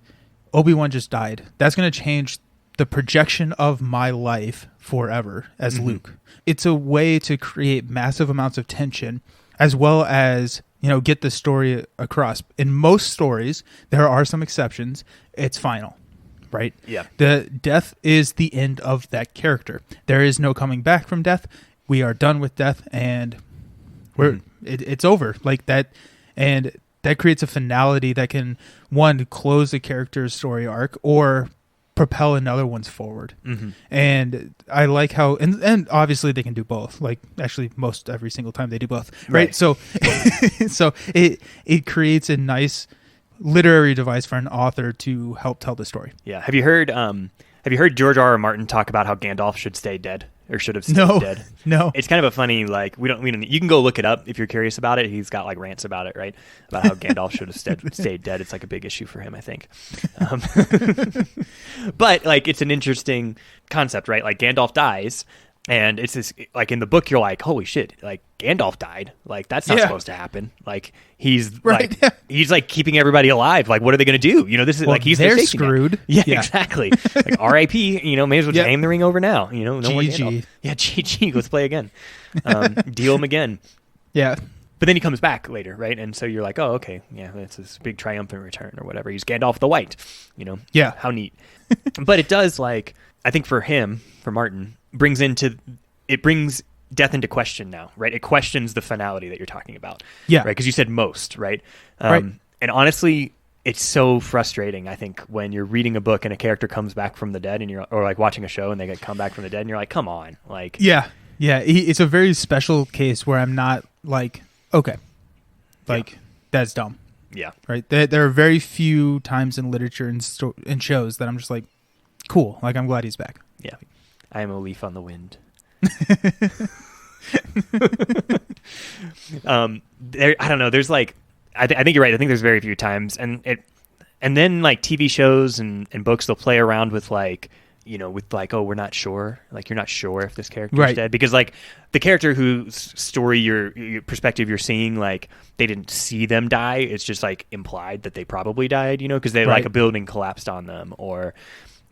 Obi-Wan just died. That's going to change the projection of my life forever as Luke. It's a way to create massive amounts of tension as well as, get the story across. In most stories, there are some exceptions. It's final, right? Yeah. The death is the end of that character. There is no coming back from death. We are done with death and it's over like that. And that creates a finality that can, one, close a character's story arc or propel another one's forward. And I like how, and obviously they can do both, like actually most every single time they do both, right? So so it creates a nice literary device for an author to help tell the story. Yeah. Have you heard George R.R. Martin talk about how Gandalf should stay dead? Or should have stayed dead. No. It's kind of a funny, like, we don't, you can go look it up if you're curious about it. He's got like rants about it, right? About how Gandalf should have stayed dead. It's like a big issue for him, I think. But like, it's an interesting concept, right? Like Gandalf dies, and it's this, like in the book, you're like, holy shit, like Gandalf died. Like that's not supposed to happen. Like he's like, he's like keeping everybody alive. Like, what are they going to do? You know, this is like, they're screwed. Yeah, exactly. Like R.I.P. You know, may as well just hand the ring over now. You know, no more Gandalf. Yeah, GG. Let's play again. Deal him again. Yeah. But then he comes back later, right? And so you're like, oh, okay, yeah, it's this big triumphant return or whatever. He's Gandalf the White. You know, yeah, how neat. But it does, like, I think for him, for Martin, brings death into question now, right? It questions the finality that you're talking about. Yeah. Right? Because you said most, right? Right. And honestly, it's so frustrating, I think, when you're reading a book and a character comes back from the dead, and or like watching a show and they come back from the dead, and you're like, come on. Like, yeah. It's a very special case where I'm not like, okay, like, that's dumb. Yeah. Right? There are very few times in literature and shows that I'm just like, cool. Like, I'm glad he's back. Yeah. I am a leaf on the wind. I don't know. There's like, I think you're right. I think there's very few times, and then like TV shows and books, they'll play around with like, you know, with like, oh, we're not sure. Like, you're not sure if this character is dead, because like the character whose story your perspective you're seeing, like they didn't see them die. It's just like implied that they probably died, you know, because they like a building collapsed on them, or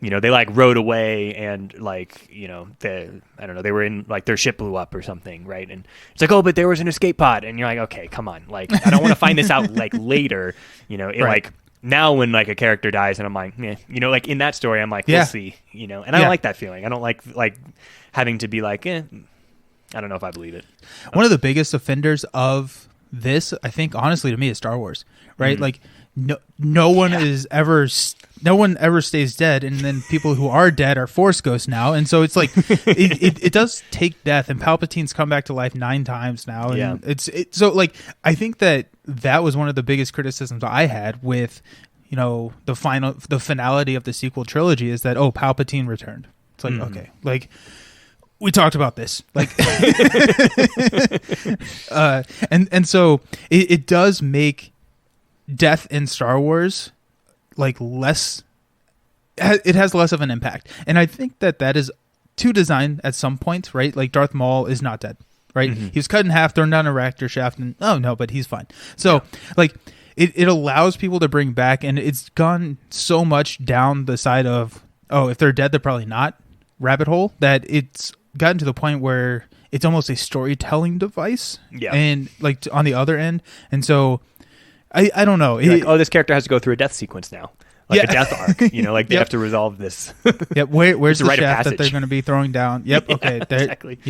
you know, they like rode away and like, you know, I don't know, they were in like their ship blew up or something, right? And it's like, oh, but there was an escape pod, and you're like, okay, come on, like I don't want to find this out like later, you know, like now when like a character dies and I'm like, you know, like in that story I'm like, we'll see, you know, and I don't like that feeling. I don't like having to be like, I don't know if I believe it. One of the biggest offenders of this, I think, honestly, to me, is Star Wars, right? Mm-hmm. Like no one ever stays dead, and then people who are dead are Force ghosts now, and so it's like it does take death, and Palpatine's come back to life 9 times now, and so like I think that was one of the biggest criticisms I had with, you know, the finality of the sequel trilogy is that, oh, Palpatine returned. It's like, okay, like we talked about this, like, and so it does make death in Star Wars like less. It has less of an impact, and I think that is to design at some point, right? Like Darth Maul is not dead, right? He was cut in half, thrown down a reactor shaft, and oh no, but he's fine. So like it allows people to bring back, and it's gone so much down the side of, oh, if they're dead, they're probably not rabbit hole, that it's gotten to the point where it's almost a storytelling device, and like on the other end, and so I don't know. Like, oh, this character has to go through a death sequence now. Like a death arc, you know, like they have to resolve this. Where's the shaft that they're going to be throwing down? Okay. Exactly.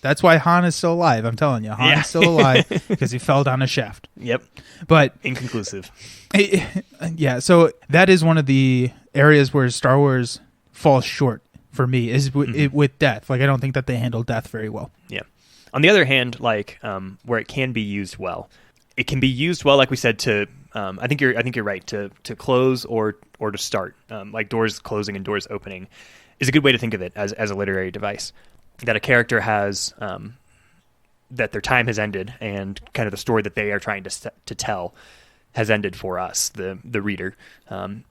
That's why Han is still alive. I'm telling you, Han is still alive because he fell down a shaft. But inconclusive. So that is one of the areas where Star Wars falls short for me, is with death. Like, I don't think that they handle death very well. Yeah. On the other hand, like where it can be used well, it can be used well, like we said, to I think you're right, to close or to start, like doors closing and doors opening is a good way to think of it as a literary device, that a character has that their time has ended, and kind of the story that they are trying to tell has ended for us, the reader, and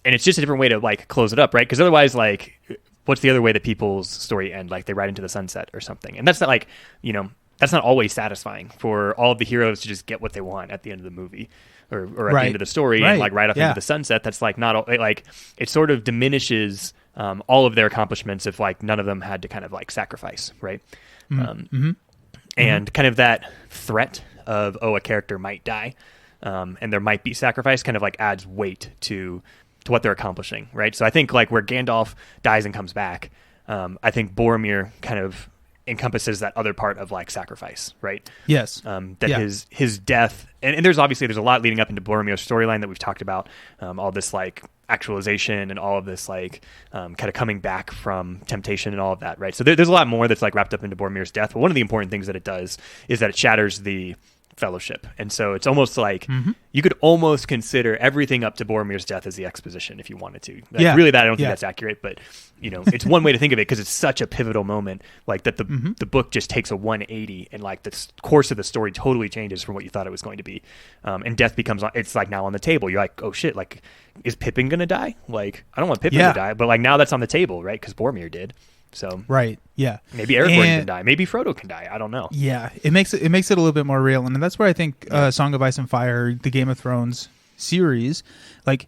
it's just a different way to like close it up, right? Because otherwise, like, what's the other way that people's story end? Like they ride into the sunset or something, and that's not, like, you know, that's not always satisfying for all of the heroes to just get what they want at the end of the movie, or at the end of the story, and like right off into the sunset. That's like not like, it sort of diminishes all of their accomplishments if like none of them had to kind of like sacrifice, right? And kind of that threat of, oh, a character might die, and there might be sacrifice, kind of like adds weight to what they're accomplishing, right? So I think like where Gandalf dies and comes back, I think Boromir kind of encompasses that other part of like sacrifice, right? Yes. That his death, and there's a lot leading up into Boromir's storyline that we've talked about, all this like actualization and all of this like kind of coming back from temptation and all of that, right? So there's a lot more that's like wrapped up into Boromir's death. But one of the important things that it does is that it shatters the fellowship, and so it's almost like you could almost consider everything up to Boromir's death as the exposition if you wanted to. Like, really, that I don't think that's accurate, but it's one way to think of it because it's such a pivotal moment, like that the book just takes a 180 and like the course of the story totally changes from what you thought it was going to be, and death becomes it's like now on the table. You're like, oh shit, like is Pippin gonna die? Like I don't want Pippin to die, but like now that's on the table, right? Because Boromir did. So right, yeah. Maybe Aragorn can die. Maybe Frodo can die. I don't know. Yeah, it makes it a little bit more real, and that's where I think Song of Ice and Fire, the Game of Thrones series, like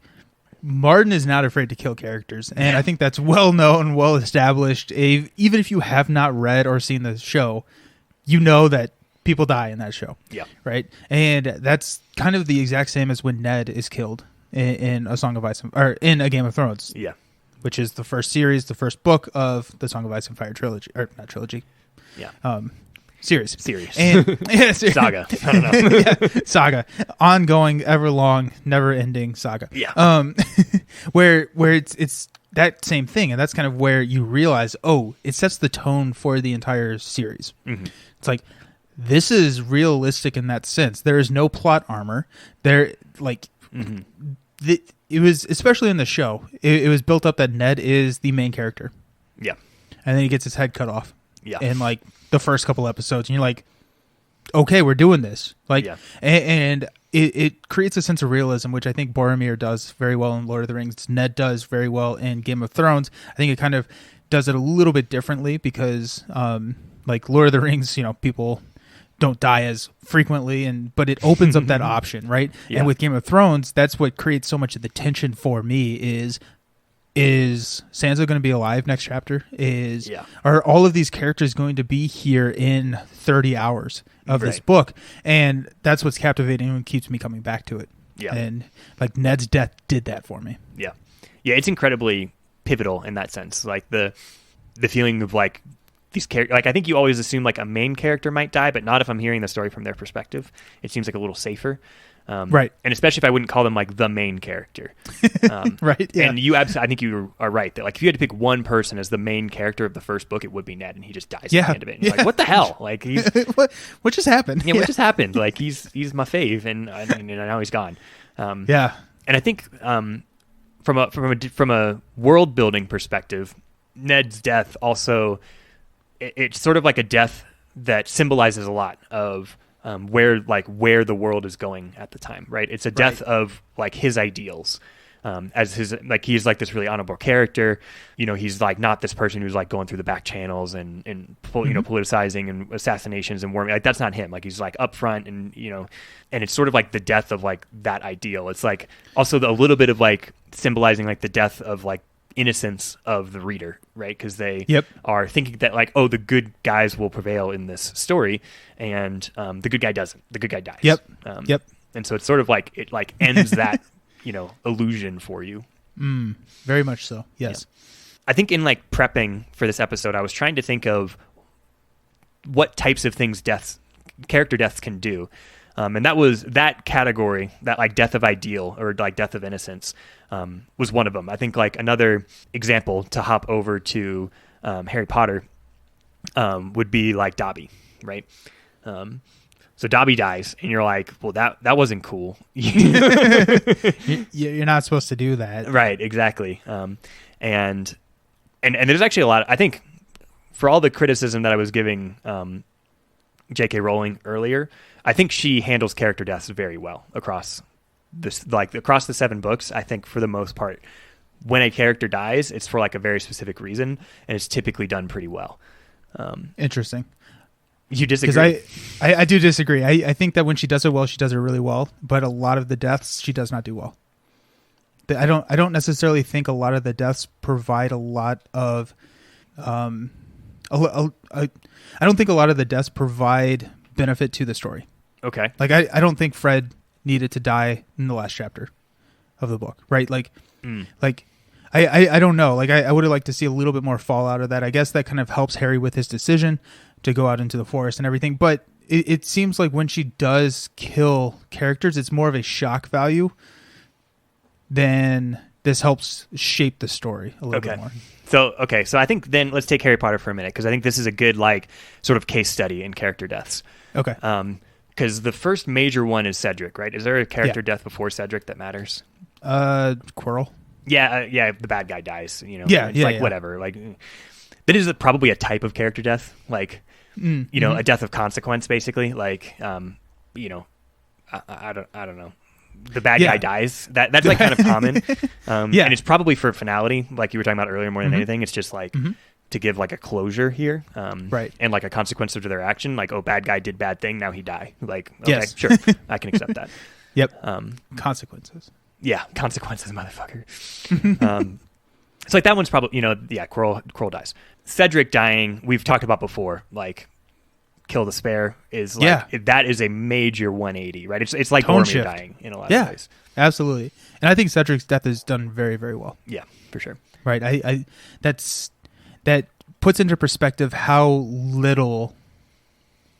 Martin is not afraid to kill characters, and I think that's well known, well established. Even if you have not read or seen the show, you know that people die in that show. Yeah, right. And that's kind of the exact same as when Ned is killed in A Song of Ice or in A Game of Thrones. Yeah. Which is the first series, the first book of the Song of Ice and Fire trilogy, or not trilogy, series, and saga. I don't know, saga, ongoing, ever-long, never-ending saga. Yeah, where it's that same thing, and that's kind of where you realize, it sets the tone for the entire series. It's like this is realistic in that sense. There is no plot armor. It was, especially in the show, it was built up that Ned is the main character. Yeah. And then he gets his head cut off. Yeah. In like the first couple episodes. And you're like, okay, we're doing this. Like, and it creates a sense of realism, which I think Boromir does very well in Lord of the Rings. Ned does very well in Game of Thrones. I think it kind of does it a little bit differently because, like Lord of the Rings, people don't die as frequently, but it opens up that option, right? Yeah. And with Game of Thrones, that's what creates so much of the tension for me is Sansa going to be alive next chapter? Are all of these characters going to be here in 30 hours of this book? And that's what's captivating and keeps me coming back to it. Yeah. And like Ned's death did that for me. Yeah. Yeah, it's incredibly pivotal in that sense. Like the feeling of like these characters, like I think you always assume like a main character might die, but not if I'm hearing the story from their perspective. It seems like a little safer, right? And especially if I wouldn't call them like the main character, right? Yeah. And I think you are right that like if you had to pick one person as the main character of the first book, it would be Ned, and he just dies at the end of it. And you're like, what the hell? Like he's what just happened? Yeah, what just happened? Like he's my fave, and now he's gone. And I think from a world building perspective, Ned's death also. It's sort of like a death that symbolizes a lot of where the world is going at the time, right? It's a death of like his ideals, as his like he's like this really honorable character. He's like not this person who's like going through the back channels and politicizing and assassinations and war. Like that's not him. Like he's like upfront and and it's sort of like the death of like that ideal. It's like also a little bit of like symbolizing like the death of like innocence of the reader, right? Because they are thinking that like, the good guys will prevail in this story, and the good guy doesn't. The good guy dies. Yep. And so it's sort of like it like ends that illusion for you. Very much so. Yes. Yeah. I think in like prepping for this episode, I was trying to think of what types of things character deaths can do. And that was that category, that like death of ideal or like death of innocence, was one of them. I think like another example to hop over to Harry Potter would be like Dobby, right? So Dobby dies, and you're like, well, that wasn't cool. You're not supposed to do that, right? Exactly. And there's actually a lot. I think for all the criticism that I was giving J.K. Rowling earlier, I think she handles character deaths very well across the 7 books. I think for the most part, when a character dies, it's for like a very specific reason, and it's typically done pretty well. Interesting. You disagree? Because I do disagree. I think that when she does it well, she does it really well, but a lot of the deaths she does not do well. I don't necessarily think a lot of the deaths provide a lot of I don't think a lot of the deaths provide benefit to the story. Okay. Like I don't think Fred needed to die in the last chapter of the book, right? Like I don't know. Like I would have liked to see a little bit more fallout of that. I guess that kind of helps Harry with his decision. to go out into the forest and everything. But it seems like when she does kill characters, it's more of a shock value than this helps shape the story a little bit more. So I think then let's take Harry Potter for a minute, because I think this is a good like sort of case study in character deaths. Okay. Because the first major one is Cedric, right? Is there a character death before Cedric that matters? Quirrell. Yeah, the bad guy dies. You know, whatever. Like, that is probably a type of character death, like a death of consequence, basically. Like, I don't know. The bad guy dies. That's like kind of common. And it's probably for finality, like you were talking about earlier, more than anything. It's just like to give like a closure here, right? And like a consequence to their action. Like, oh, bad guy did bad thing, now he die. Like, okay, sure, I can accept that. Yep. Consequences. Yeah, consequences, motherfucker. So like that one's probably Quirrell dies. Cedric dying, we've talked about before. Like, kill the spare is like that is a major 180, right? It's like Boromir dying in a lot of ways. Absolutely. And I think Cedric's death is done very, very well. Yeah, for sure. Right. That puts into perspective how little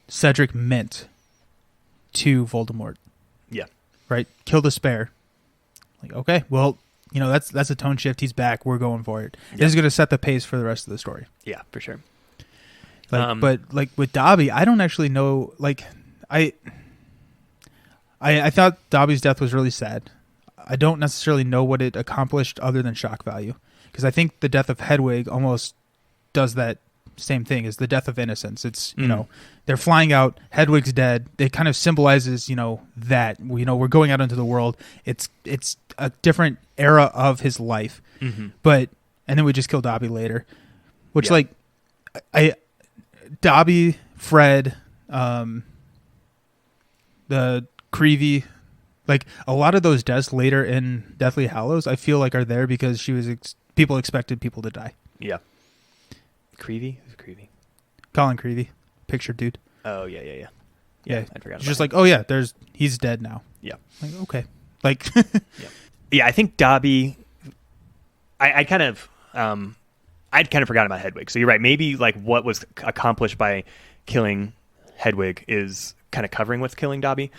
Cedric meant to Voldemort. Yeah. Right. Kill the spare. Like, okay, well, that's a tone shift. He's back. We're going for it. Yeah. This is going to set the pace for the rest of the story. Yeah, for sure. But like with Dobby, I don't actually know. Like, I thought Dobby's death was really sad. I don't necessarily know what it accomplished other than shock value, because I think the death of Hedwig almost does that same thing as the death of innocence. It's they're flying out. Hedwig's dead. It kind of symbolizes that we're going out into the world. It's a different era of his life. But and then we just kill Dobby later, which Dobby, Fred, the Creevy, like a lot of those deaths later in Deathly Hallows, I feel like are there because people expected people to die. Yeah. Creevy? Who's Creevy? Colin Creevy, picture dude. Oh yeah. Yeah, I forgot. Just like, oh yeah, he's dead now. Yeah. Like, okay, like. Yeah. I think Dobby. I'd kind of forgotten about Hedwig. So you're right. Maybe like what was accomplished by killing Hedwig is kind of covering what's killing Dobby,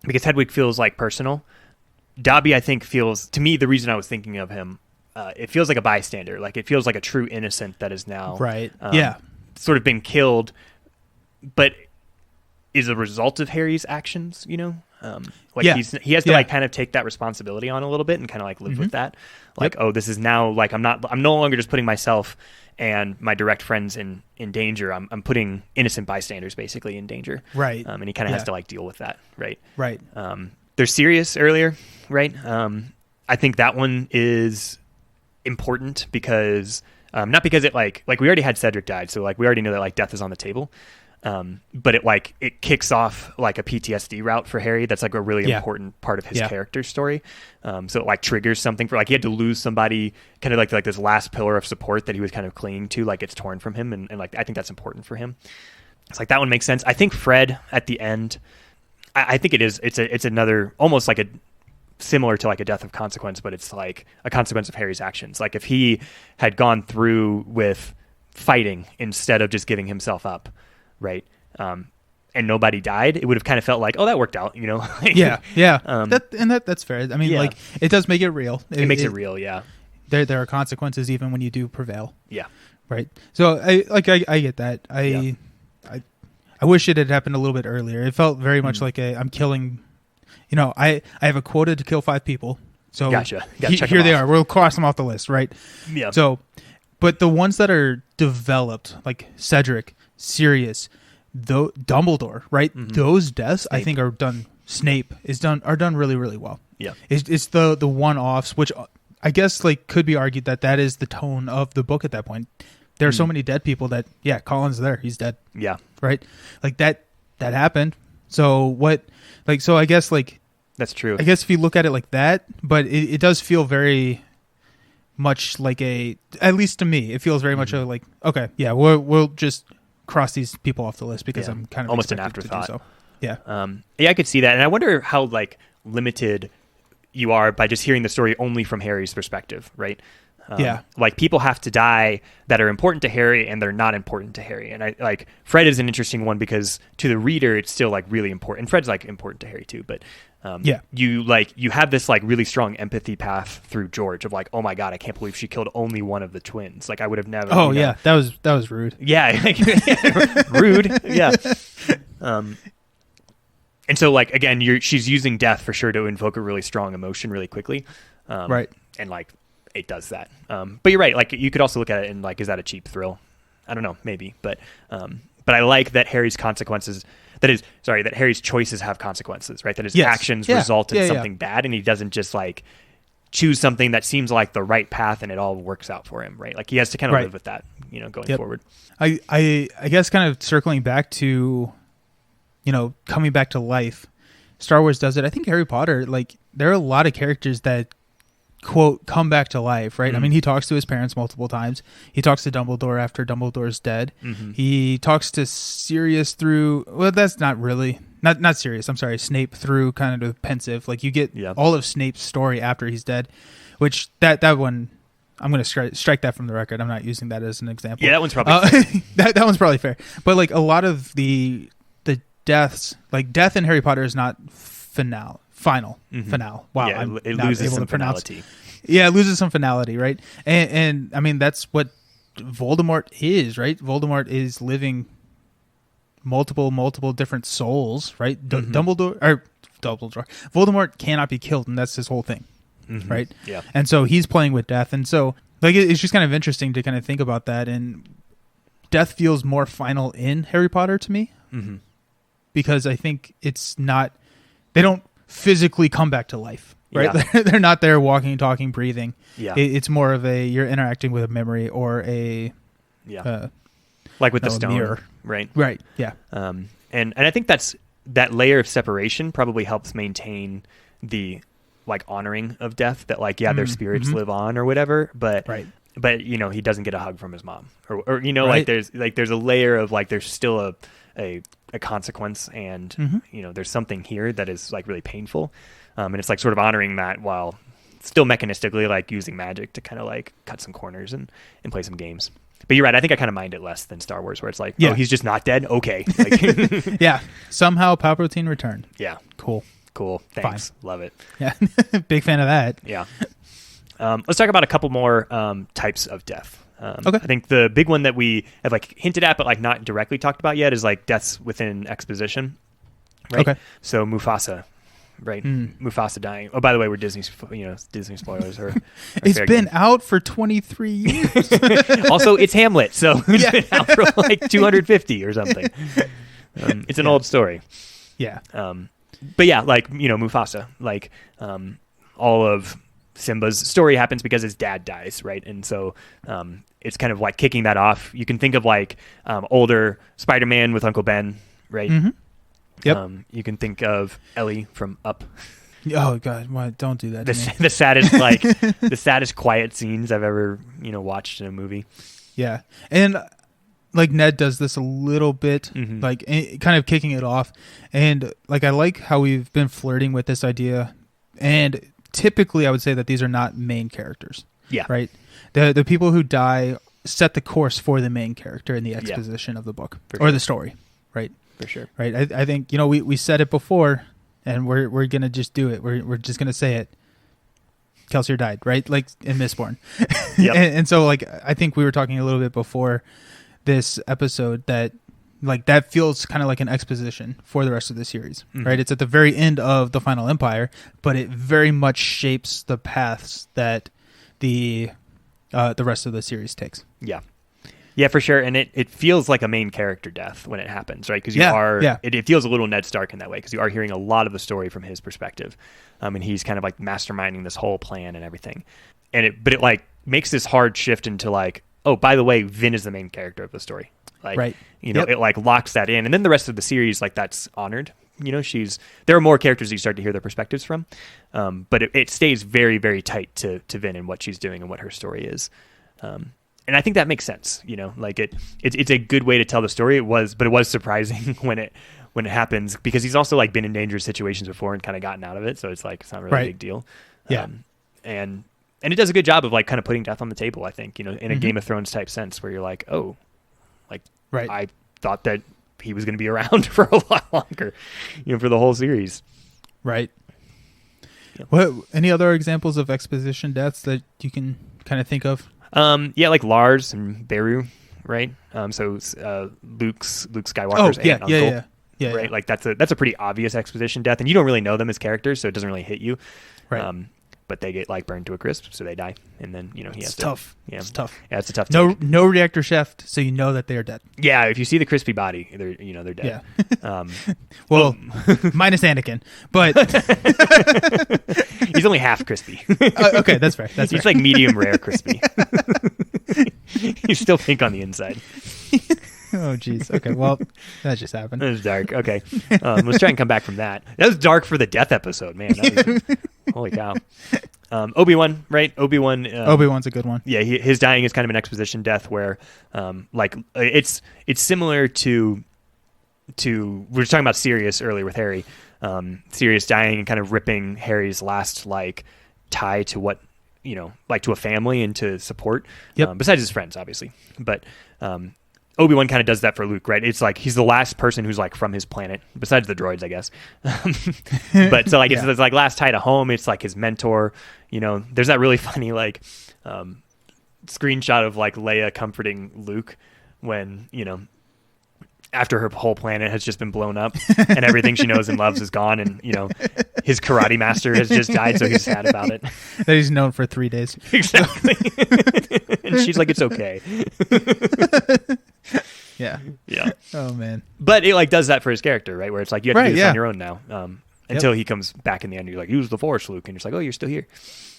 because Hedwig feels like personal. Dobby, I think, feels, to me, the reason I was thinking of him, it feels like a bystander. Like, it feels like a true innocent that is now sort of been killed, but is a result of Harry's actions. He has to like kind of take that responsibility on a little bit and kind of like live with that. Like, oh, this is now like I'm no longer just putting myself and my direct friends in danger. I'm putting innocent bystanders basically in danger. Right. And he kind of has to like deal with that. Right. Right. There's Sirius earlier, right? I think that one is important because not because it like we already had Cedric died, so like we already know that like death is on the table. But it kicks off like a PTSD route for Harry. That's like a really important part of his character story. So it like triggers something for like he had to lose somebody, kind of like this last pillar of support that he was kind of clinging to, like it's torn from him, and like I think that's important for him. It's like that one makes sense. I think Fred at the end, I think it is. It's another almost like a similar to like a death of consequence, but it's like a consequence of Harry's actions. Like if he had gone through with fighting instead of just giving himself up, right? And nobody died, it would have kind of felt like, oh, that worked out, That's fair. I mean, like it does make it real. It makes it real, yeah. There are consequences even when you do prevail. Yeah. Right. So I get that. I wish it had happened a little bit earlier. It felt very much like I'm killing. I have a quota to kill 5 people. So gotcha. Here they are. We'll cross them off the list, right? Yeah. So, but the ones that are developed, like Cedric, Sirius, Dumbledore, right? Those deaths, Snape. I think, are done. Snape are done really, really well. Yeah. It's the one-offs, which I guess like could be argued that is the tone of the book at that point. There are so many dead people that Colin's there. He's dead. Yeah. Right. Like that happened. So what? Like so, I guess like that's true. I guess if you look at it like that, but it does feel very much like at least to me, it feels very much like okay, yeah, we'll just cross these people off the list because I'm kind of almost an afterthought. To do so. Yeah. I could see that, and I wonder how like limited you are by just hearing the story only from Harry's perspective, right? Like people have to die that are important to Harry and they're not important to Harry. And I like Fred is an interesting one because to the reader, it's still like really important. Fred's like important to Harry too, but you have this like really strong empathy path through George of like, oh my God, I can't believe she killed only one of the twins. Like I would have never. Oh yeah. That was rude. Yeah. Rude. Yeah. And so like, again, she's using death for sure to invoke a really strong emotion really quickly. Right. And like, it does that. But you're right. Like you could also look at it and like, is that a cheap thrill? I don't know, maybe. But I like that Harry's choices have consequences, right? That his actions result in something bad, and he doesn't just like choose something that seems like the right path and it all works out for him, right? Like he has to kind of live with that, going forward. I guess kind of circling back to, coming back to life, Star Wars does it. I think Harry Potter, like there are a lot of characters that quote come back to life, right? I mean, he talks to his parents multiple times. He talks to Dumbledore after Dumbledore's dead. He talks to Sirius through, well, that's not really not Sirius, I'm sorry, Snape through kind of pensive. Like you get all of Snape's story after he's dead, which that one I'm going to strike that from the record. I'm not using that as an example. Yeah, that one's probably that one's probably fair. But like a lot of the deaths, like death in Harry Potter is not final. Wow, yeah, I'm it not loses able some to pronounce. finality. Yeah, it loses some finality, right? And I mean that's what Voldemort is, right? Voldemort is living multiple different souls, right? Dumbledore, Voldemort cannot be killed, and that's his whole thing, right? Yeah. And so he's playing with death, and so like it's just kind of interesting to kind of think about that. And death feels more final in Harry Potter to me, because I think it's not. They don't physically come back to life, right? Yeah. They're not there walking, talking, breathing. Yeah. It's more of you're interacting with a memory or a like with the stone mirror, right? Right. Yeah. And I think that layer of separation probably helps maintain the like honoring of death, that like their spirits live on or whatever, but he doesn't get a hug from his mom or like there's a layer of like there's still a consequence, and there's something here that is like really painful, and it's like sort of honoring that while still mechanistically like using magic to kind of like cut some corners and play some games. But you're right, I think I kind of mind it less than Star Wars, where it's like, oh, he's just not dead, okay. Like, yeah, somehow Palpatine returned. Yeah, cool, thanks. Fine. Love it. Yeah. Big fan of that. Yeah. Let's talk about a couple more types of death. Okay. I think the big one that we have like hinted at, but like not directly talked about yet, is like deaths within exposition. Right. Okay. So Mufasa, right? Mufasa dying. Oh, by the way, we're Disney spoilers. It's been out for 23 years. Also, it's Hamlet, so it's been out for like 250 or something. It's an old story. Yeah. But yeah, like Mufasa, like all of Simba's story happens because his dad dies, right? And so it's kind of like kicking that off. You can think of like older Spider-Man with Uncle Ben, right? Yep. You can think of Ellie from Up. Oh God, why don't do that? The saddest like the saddest quiet scenes I've ever watched in a movie. Yeah, and like Ned does this a little bit, like kind of kicking it off, and like I like how we've been flirting with this idea, and typically I would say that these are not main characters. Yeah. Right. The people who die set the course for the main character in the exposition of the book or the story. Right. For sure. Right. I think, we said it before, and we're going to just do it. We're just going to say it. Kelsier died, right? Like in Mistborn. Yep. and so like, I think we were talking a little bit before this episode that like that feels kind of like an exposition for the rest of the series, right? It's at the very end of the Final Empire, but it very much shapes the paths that the rest of the series takes. Yeah. Yeah, for sure. And it feels like a main character death when it happens, right? Because it feels a little Ned Stark in that way, because you are hearing a lot of the story from his perspective. And he's kind of like masterminding this whole plan and everything. But it like makes this hard shift into like, oh, by the way, Vin is the main character of the story. Like, it like locks that in. And then the rest of the series, like that's honored. There are more characters that you start to hear their perspectives from. But it stays very, very tight to Vin and what she's doing and what her story is. And I think that makes sense. Like it's a good way to tell the story. But it was surprising when it happens, because he's also like been in dangerous situations before and kind of gotten out of it. So it's like, it's not really a big deal. Yeah. And and it does a good job of like kind of putting death on the table, I think, in a Game of Thrones type sense where you're like, oh, like Right. I thought that he was going to be around for a lot longer, for the whole series. Right. What? Any other examples of exposition deaths that you can kind of think of? Like Lars and Beru, right? So Luke Skywalker's aunt and uncle. Yeah, right. Like that's a pretty obvious exposition death, and you don't really know them as characters, so it doesn't really hit you. Right. But they get like burned to a crisp, so they die, and then he has to. Tough. Yeah, it's tough. Yeah, it's a tough. No reactor shaft, so you know that they are dead. Yeah, if you see the crispy body, they're dead. Yeah. Well, minus Anakin, but he's only half crispy. Okay, that's fair. He's like medium rare crispy. He's still pink on the inside. Oh, jeez. Okay, well, that just happened. It was dark. Okay. Let's try and come back from that. That was dark for the death episode, man. Holy cow. Obi-Wan, right? Obi-Wan's a good one. Yeah, his dying is kind of an exposition death where, it's similar to we were talking about Sirius earlier with Harry. Sirius dying and kind of ripping Harry's last, like, tie to what, like to a family and to support. Yep. Besides his friends, obviously. But, Obi-Wan kind of does that for Luke, right? It's like he's the last person who's like from his planet, besides the droids, I guess. But so like it's like last tie to home. It's like his mentor. There's that really funny like screenshot of like Leia comforting Luke when after her whole planet has just been blown up and everything she knows and loves is gone, and his karate master has just died, so he's sad about it. That he's known for 3 days. Exactly. And she's like, it's okay. Yeah. Oh man. But it like does that for his character, right? Where it's like you have to do this on your own now. Until he comes back in the end, you're like, use the Force, Luke, and you're just like, oh, you're still here.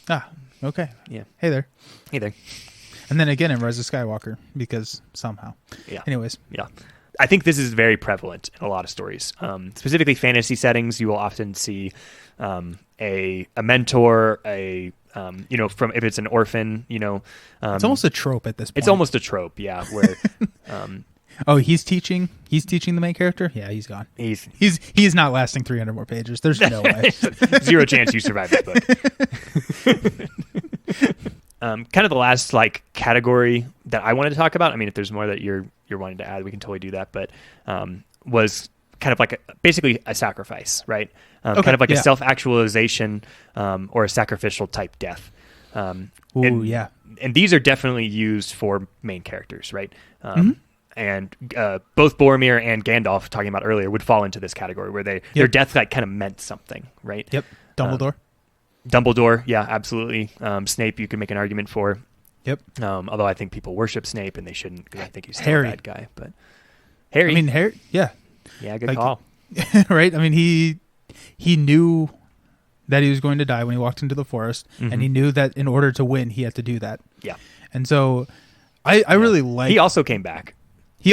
Ah, okay. Yeah. Hey there. And then again in Rise of Skywalker, because somehow. Yeah. Anyways. Yeah. I think this is very prevalent in a lot of stories. Specifically fantasy settings, you will often see a mentor, from if it's an orphan, it's almost a trope at this point. It's almost a trope, yeah, where oh, he's teaching the main character? Yeah, he's gone. He's not lasting 300 more pages. There's no way. Zero chance you survive this book. Kind of the last like category that I wanted to talk about. I mean, if there's more that you're wanting to add, we can totally do that. But was kind of like basically a sacrifice, right? Kind of like a self-actualization or a sacrificial type death. And these are definitely used for main characters, right? And both Boromir and Gandalf, talking about earlier, would fall into this category where their death like kind of meant something, right? Yep. Dumbledore, yeah, absolutely. Snape, you could make an argument for. Yep. Although I think people worship Snape and they shouldn't, because I think he's still Harry. a bad guy. But Harry, Harry, yeah, good call. Right. I mean, he knew that he was going to die when he walked into the forest, and he knew that in order to win, he had to do that. Yeah. And so, I really like. He also came back. They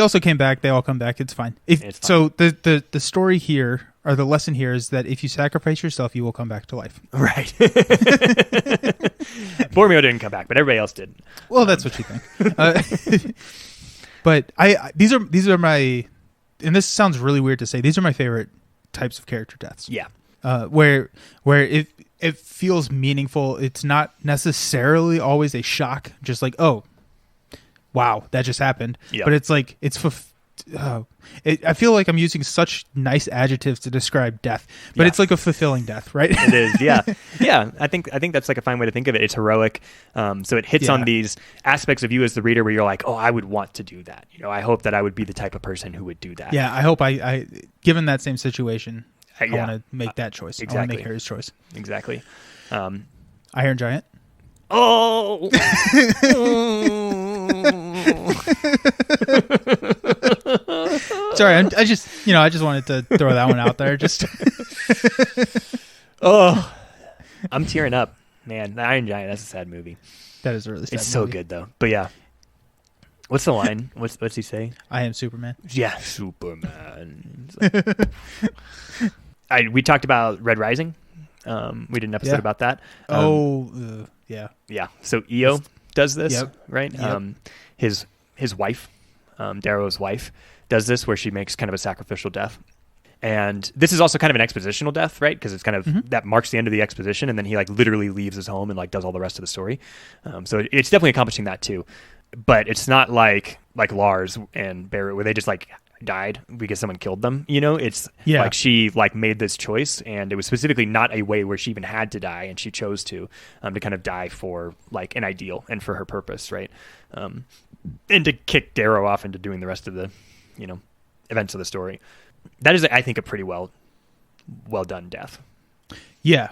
all come back. It's fine. It's fine. So the story here, or the lesson here, is that if you sacrifice yourself, you will come back to life. Right. Boromir didn't come back, but everybody else did. Well, that's what you think. But these are my, and this sounds really weird to say, these are my favorite types of character deaths. Yeah. Where it feels meaningful. It's not necessarily always a shock, just like, oh, wow, that just happened. Yep. But it's like I feel like I'm using such nice adjectives to describe death, but it's like a fulfilling death, right? It is, yeah, yeah. I think that's like a fine way to think of it. It's heroic, so it hits on these aspects of you as the reader where you're like, oh, I would want to do that. I hope that I would be the type of person who would do that. Yeah, I hope I given that same situation, I want to make that choice. Exactly. I want to make Harry's choice. Exactly. Iron Giant. Oh. Sorry, I just wanted to throw that one out there. Just I'm tearing up, man. The Iron Giant, that's a sad movie. That is a really sad It's so good though. But yeah. What's the line? What's he say? I am Superman. Yeah, Superman. We talked about Red Rising. We did an episode about that. Yeah. Yeah. So EO does this, right? Yep. His wife, Darrow's wife, does this where she makes kind of a sacrificial death. And this is also kind of an expositional death, right? Because it's kind of that marks the end of the exposition, and then he like literally leaves his home and like does all the rest of the story. So it's definitely accomplishing that too. But it's not like Lars and Barrett where they just like died because someone killed them. It's like she like made this choice, and it was specifically not a way where she even had to die, and she chose to kind of die for like an ideal and for her purpose, right? And to kick Darrow off into doing the rest of the events of the story. That is, I think, a pretty well done death. Yeah,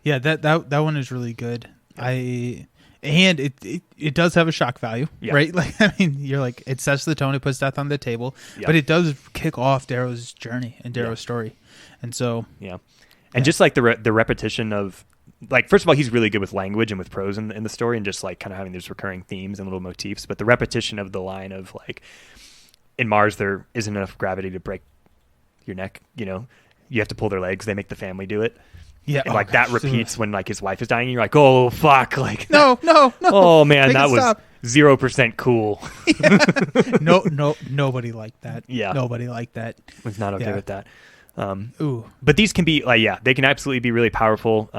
that one is really good. Yeah. And it does have a shock value, right? Like, I mean, you're like, it sets the tone, it puts death on the table, but it does kick off Darrow's journey and Darrow's story, and so and just like the repetition of, like, first of all, he's really good with language and with prose in the story, and just like kind of having these recurring themes and little motifs. But the repetition of the line of like, in Mars there isn't enough gravity to break your neck, you have to pull their legs, they make the family do it. Yeah, and like that repeats when like his wife is dying. You're like, oh fuck, like no. Oh man, that was 0% cool. Nobody liked that. Yeah, nobody liked that. Was not okay with that. But these can be like, they can absolutely be really powerful.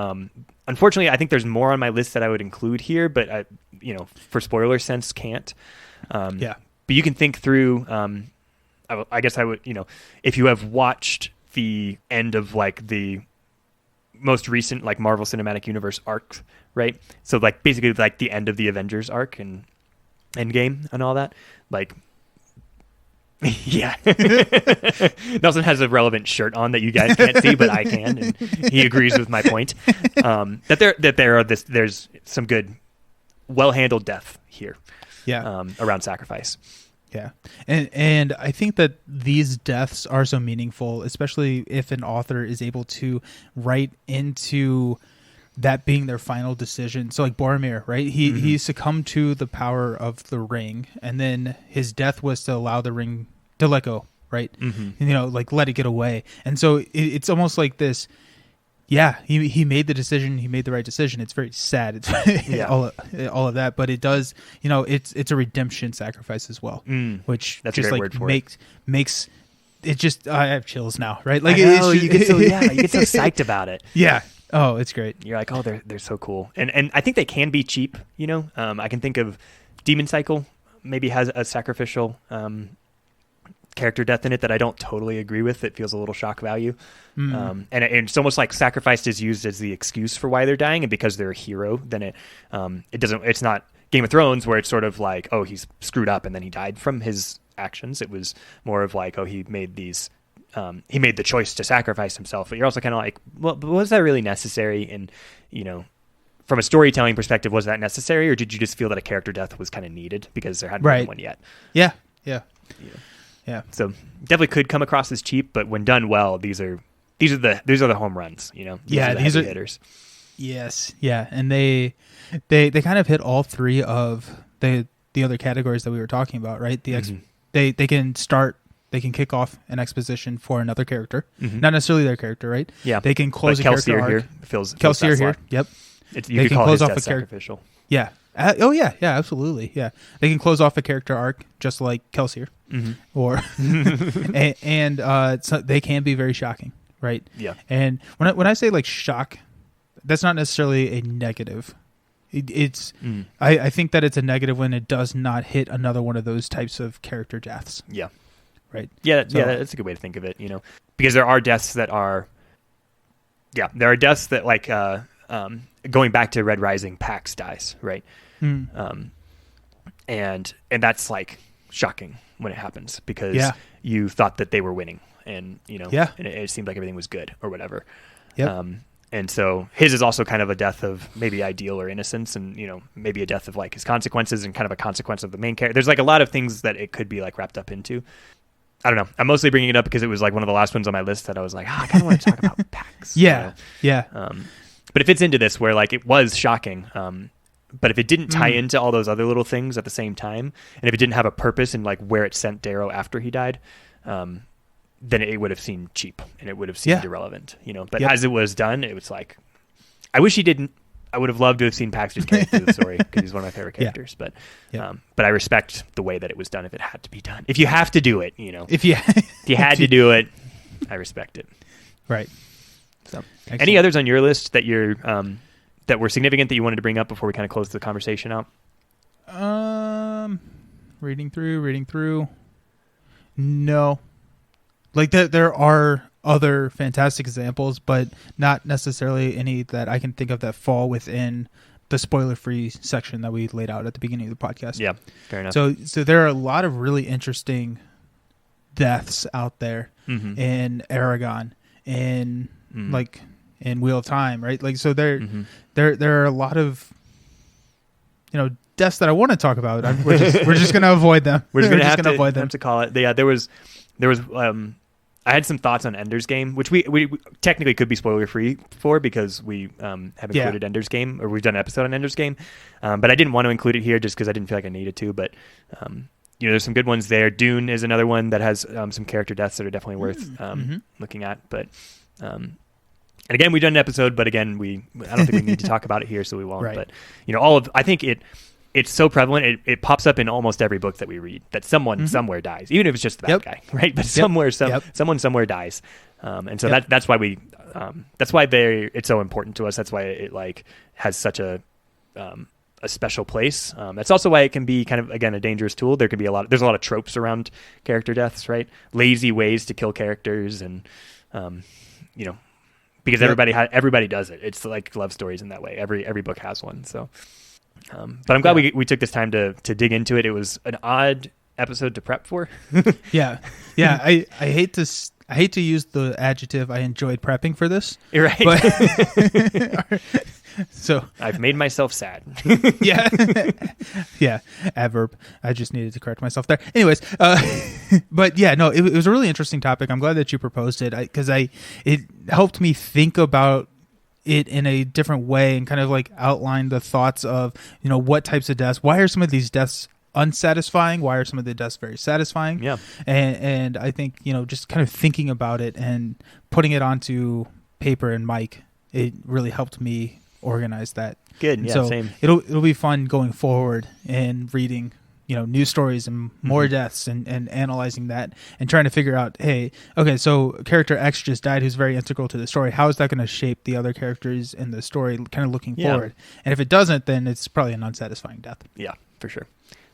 Unfortunately, I think there's more on my list that I would include here, but I, for spoiler sense, can't. But you can think through. I guess I would, if you have watched the end of like the most recent like Marvel Cinematic Universe arc, right? So like basically like the end of the Avengers arc and Endgame and all that, like, yeah. Nelson has a relevant shirt on that you guys can't see, but I can, and he agrees with my point. There's some good, well-handled death here. Yeah. Around sacrifice. Yeah. And I think that these deaths are so meaningful, especially if an author is able to write into that being their final decision. So like Boromir, right? He succumbed to the power of the ring, and then his death was to allow the ring to let go, right? Like let it get away. And so it's almost like this. Yeah, he made the decision. He made the right decision. It's very sad. It's all of that, but it does. It's a redemption sacrifice as well, which that's just a great like word for makes it just. I have chills now, right? Like you get so psyched about it. Yeah. Oh, it's great. You're like, oh, they're so cool, and I think they can be cheap. I can think of Demon Cycle maybe has a sacrificial character death in it that I don't totally agree with. It feels a little shock value. And it's almost like sacrifice is used as the excuse for why they're dying, and because they're a hero, then it's not Game of Thrones where it's sort of like, oh, he's screwed up and then he died from his actions. It was more of like, oh, he made the choice to sacrifice himself. But you're also kind of like, well, but was that really necessary? And from a storytelling perspective, was that necessary, or did you just feel that a character death was kind of needed because there hadn't been one yet? Yeah. So definitely could come across as cheap, but when done well, these are the home runs. These are hitters. Yes, yeah, and they kind of hit all three of the other categories that we were talking about, right? They can kick off an exposition for another character, not necessarily their character, right? Yeah, they can close a character arc. Kelsey here. Yep. You could close off a sacrificial. Yeah. Yeah, absolutely. Yeah, they can close off a character arc just like Kelsier, or and so they can be very shocking, right? Yeah. And when I say like shock, that's not necessarily a negative. I think that it's a negative when it does not hit another one of those types of character deaths. Yeah. Right. Yeah. That's a good way to think of it. Because there are deaths that are. Yeah, there are deaths that like. Going back to Red Rising, Pax dies, right? And that's like shocking when it happens because you thought that they were winning, and and it seemed like everything was good or whatever. Yep. And so his is also kind of a death of maybe ideal or innocence, and maybe a death of like his consequences and kind of a consequence of the main character. There's like a lot of things that it could be like wrapped up into. I don't know. I'm mostly bringing it up because it was like one of the last ones on my list that I was like, I kind of want to talk about Pax. Yeah. But it fits into this where like it was shocking. But if it didn't tie into all those other little things at the same time, and if it didn't have a purpose in like where it sent Darrow after he died, then it would have seemed cheap and it would have seemed irrelevant, But as it was done, it was like, I wish he didn't. I would have loved to have seen Pax just carry through the story because he's one of my favorite characters. But I respect the way that it was done. If it had to be done, if you have to do it, if you had to do it, I respect it. Right. So, any others on your list that you're that were significant that you wanted to bring up before we kind of close the conversation out? Reading through. No. Like there are other fantastic examples, but not necessarily any that I can think of that fall within the spoiler-free section that we laid out at the beginning of the podcast. Yeah, fair enough. So there are a lot of really interesting deaths out there in Aragon, in like in Wheel of Time, right? Like so there are a lot of deaths that I want to talk about. We're just going to avoid them. We're just going to avoid them. Have to call it. Yeah, there was I had some thoughts on Ender's Game, which we technically could be spoiler free for because we have included Ender's Game, or we've done an episode on Ender's Game, but I didn't want to include it here just because I didn't feel like I needed to. But there's some good ones there. Dune is another one that has some character deaths that are definitely worth looking at. But and again, we've done an episode, but again, I don't think we need to talk about it here, so we won't. Right. But I think it's so prevalent. It pops up in almost every book that we read that someone somewhere dies, even if it's just the bad guy, right? But someone somewhere dies, and so that's why it's so important to us. That's why it has such a special place. That's also why it can be kind of, again, a dangerous tool. There's a lot of tropes around character deaths, right? Lazy ways to kill characters, and because everybody does it. It's like love stories in that way. Every book has one. So. But I'm glad we took this time to dig into it. It was an odd episode to prep for. Yeah. I hate to use the adjective I enjoyed prepping for this. You're right. But so I've made myself sad. Yeah. Adverb. I just needed to correct myself there. Anyways, but yeah, no, it was a really interesting topic. I'm glad that you proposed it because it helped me think about it in a different way and kind of outline the thoughts of what types of deaths, why are some of these deaths unsatisfying, why are some of the deaths very satisfying, and I think just kind of thinking about it and putting it onto paper and mic, it really helped me organize that. Good. Yeah, so same. It'll be fun going forward and reading news stories and more deaths and analyzing that and trying to figure out, hey, okay, so character X just died who's very integral to the story. How is that going to shape the other characters in the story kind of looking forward? And if it doesn't, then it's probably an unsatisfying death. Yeah, for sure.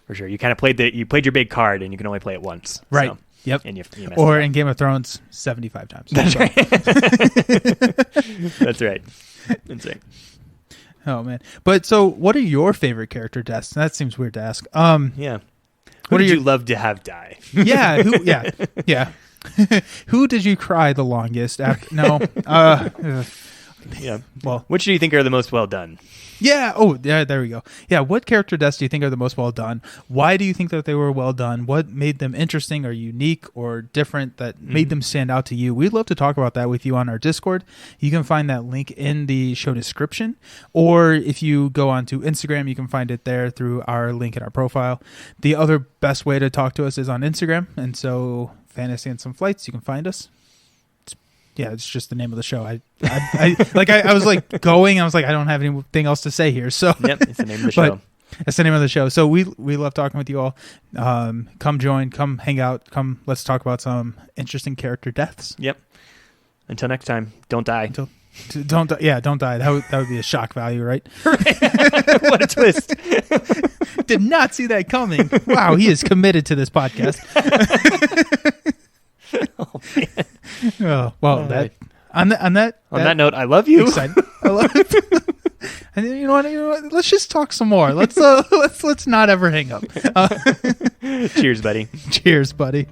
You kind of played your big card and you can only play it once. Right. So, yep. And you or in Game of Thrones 75 times. That's right. That's right. That's right. Oh man! But so, what are your favorite character deaths? That seems weird to ask. Yeah. Who did you love to have die? Yeah. Yeah. Who did you cry the longest? No. Yeah. Well, which do you think are the most well done? Yeah. Oh, yeah. There we go. Yeah. What character deaths do you think are the most well done? Why do you think that they were well done? What made them interesting or unique or different that made them stand out to you? We'd love to talk about that with you on our Discord. You can find that link in the show description, or if you go onto Instagram, you can find it there through our link in our profile. The other best way to talk to us is on Instagram, and so Fantasy and Some Flights, you can find us. Yeah, it's just the name of the show. I was I don't have anything else to say here. So yep, it's the name of the show. That's the name of the show. So we love talking with you all. Come join, come hang out, let's talk about some interesting character deaths. Yep. Until next time, don't die. Don't die. That would be a shock value, right? What a twist. Did not see that coming. Wow, he is committed to this podcast. Oh man. Oh, well, on that note, I love you. I love it. And you know what? Let's just talk some more. Let's not ever hang up. Cheers, buddy. Cheers, buddy.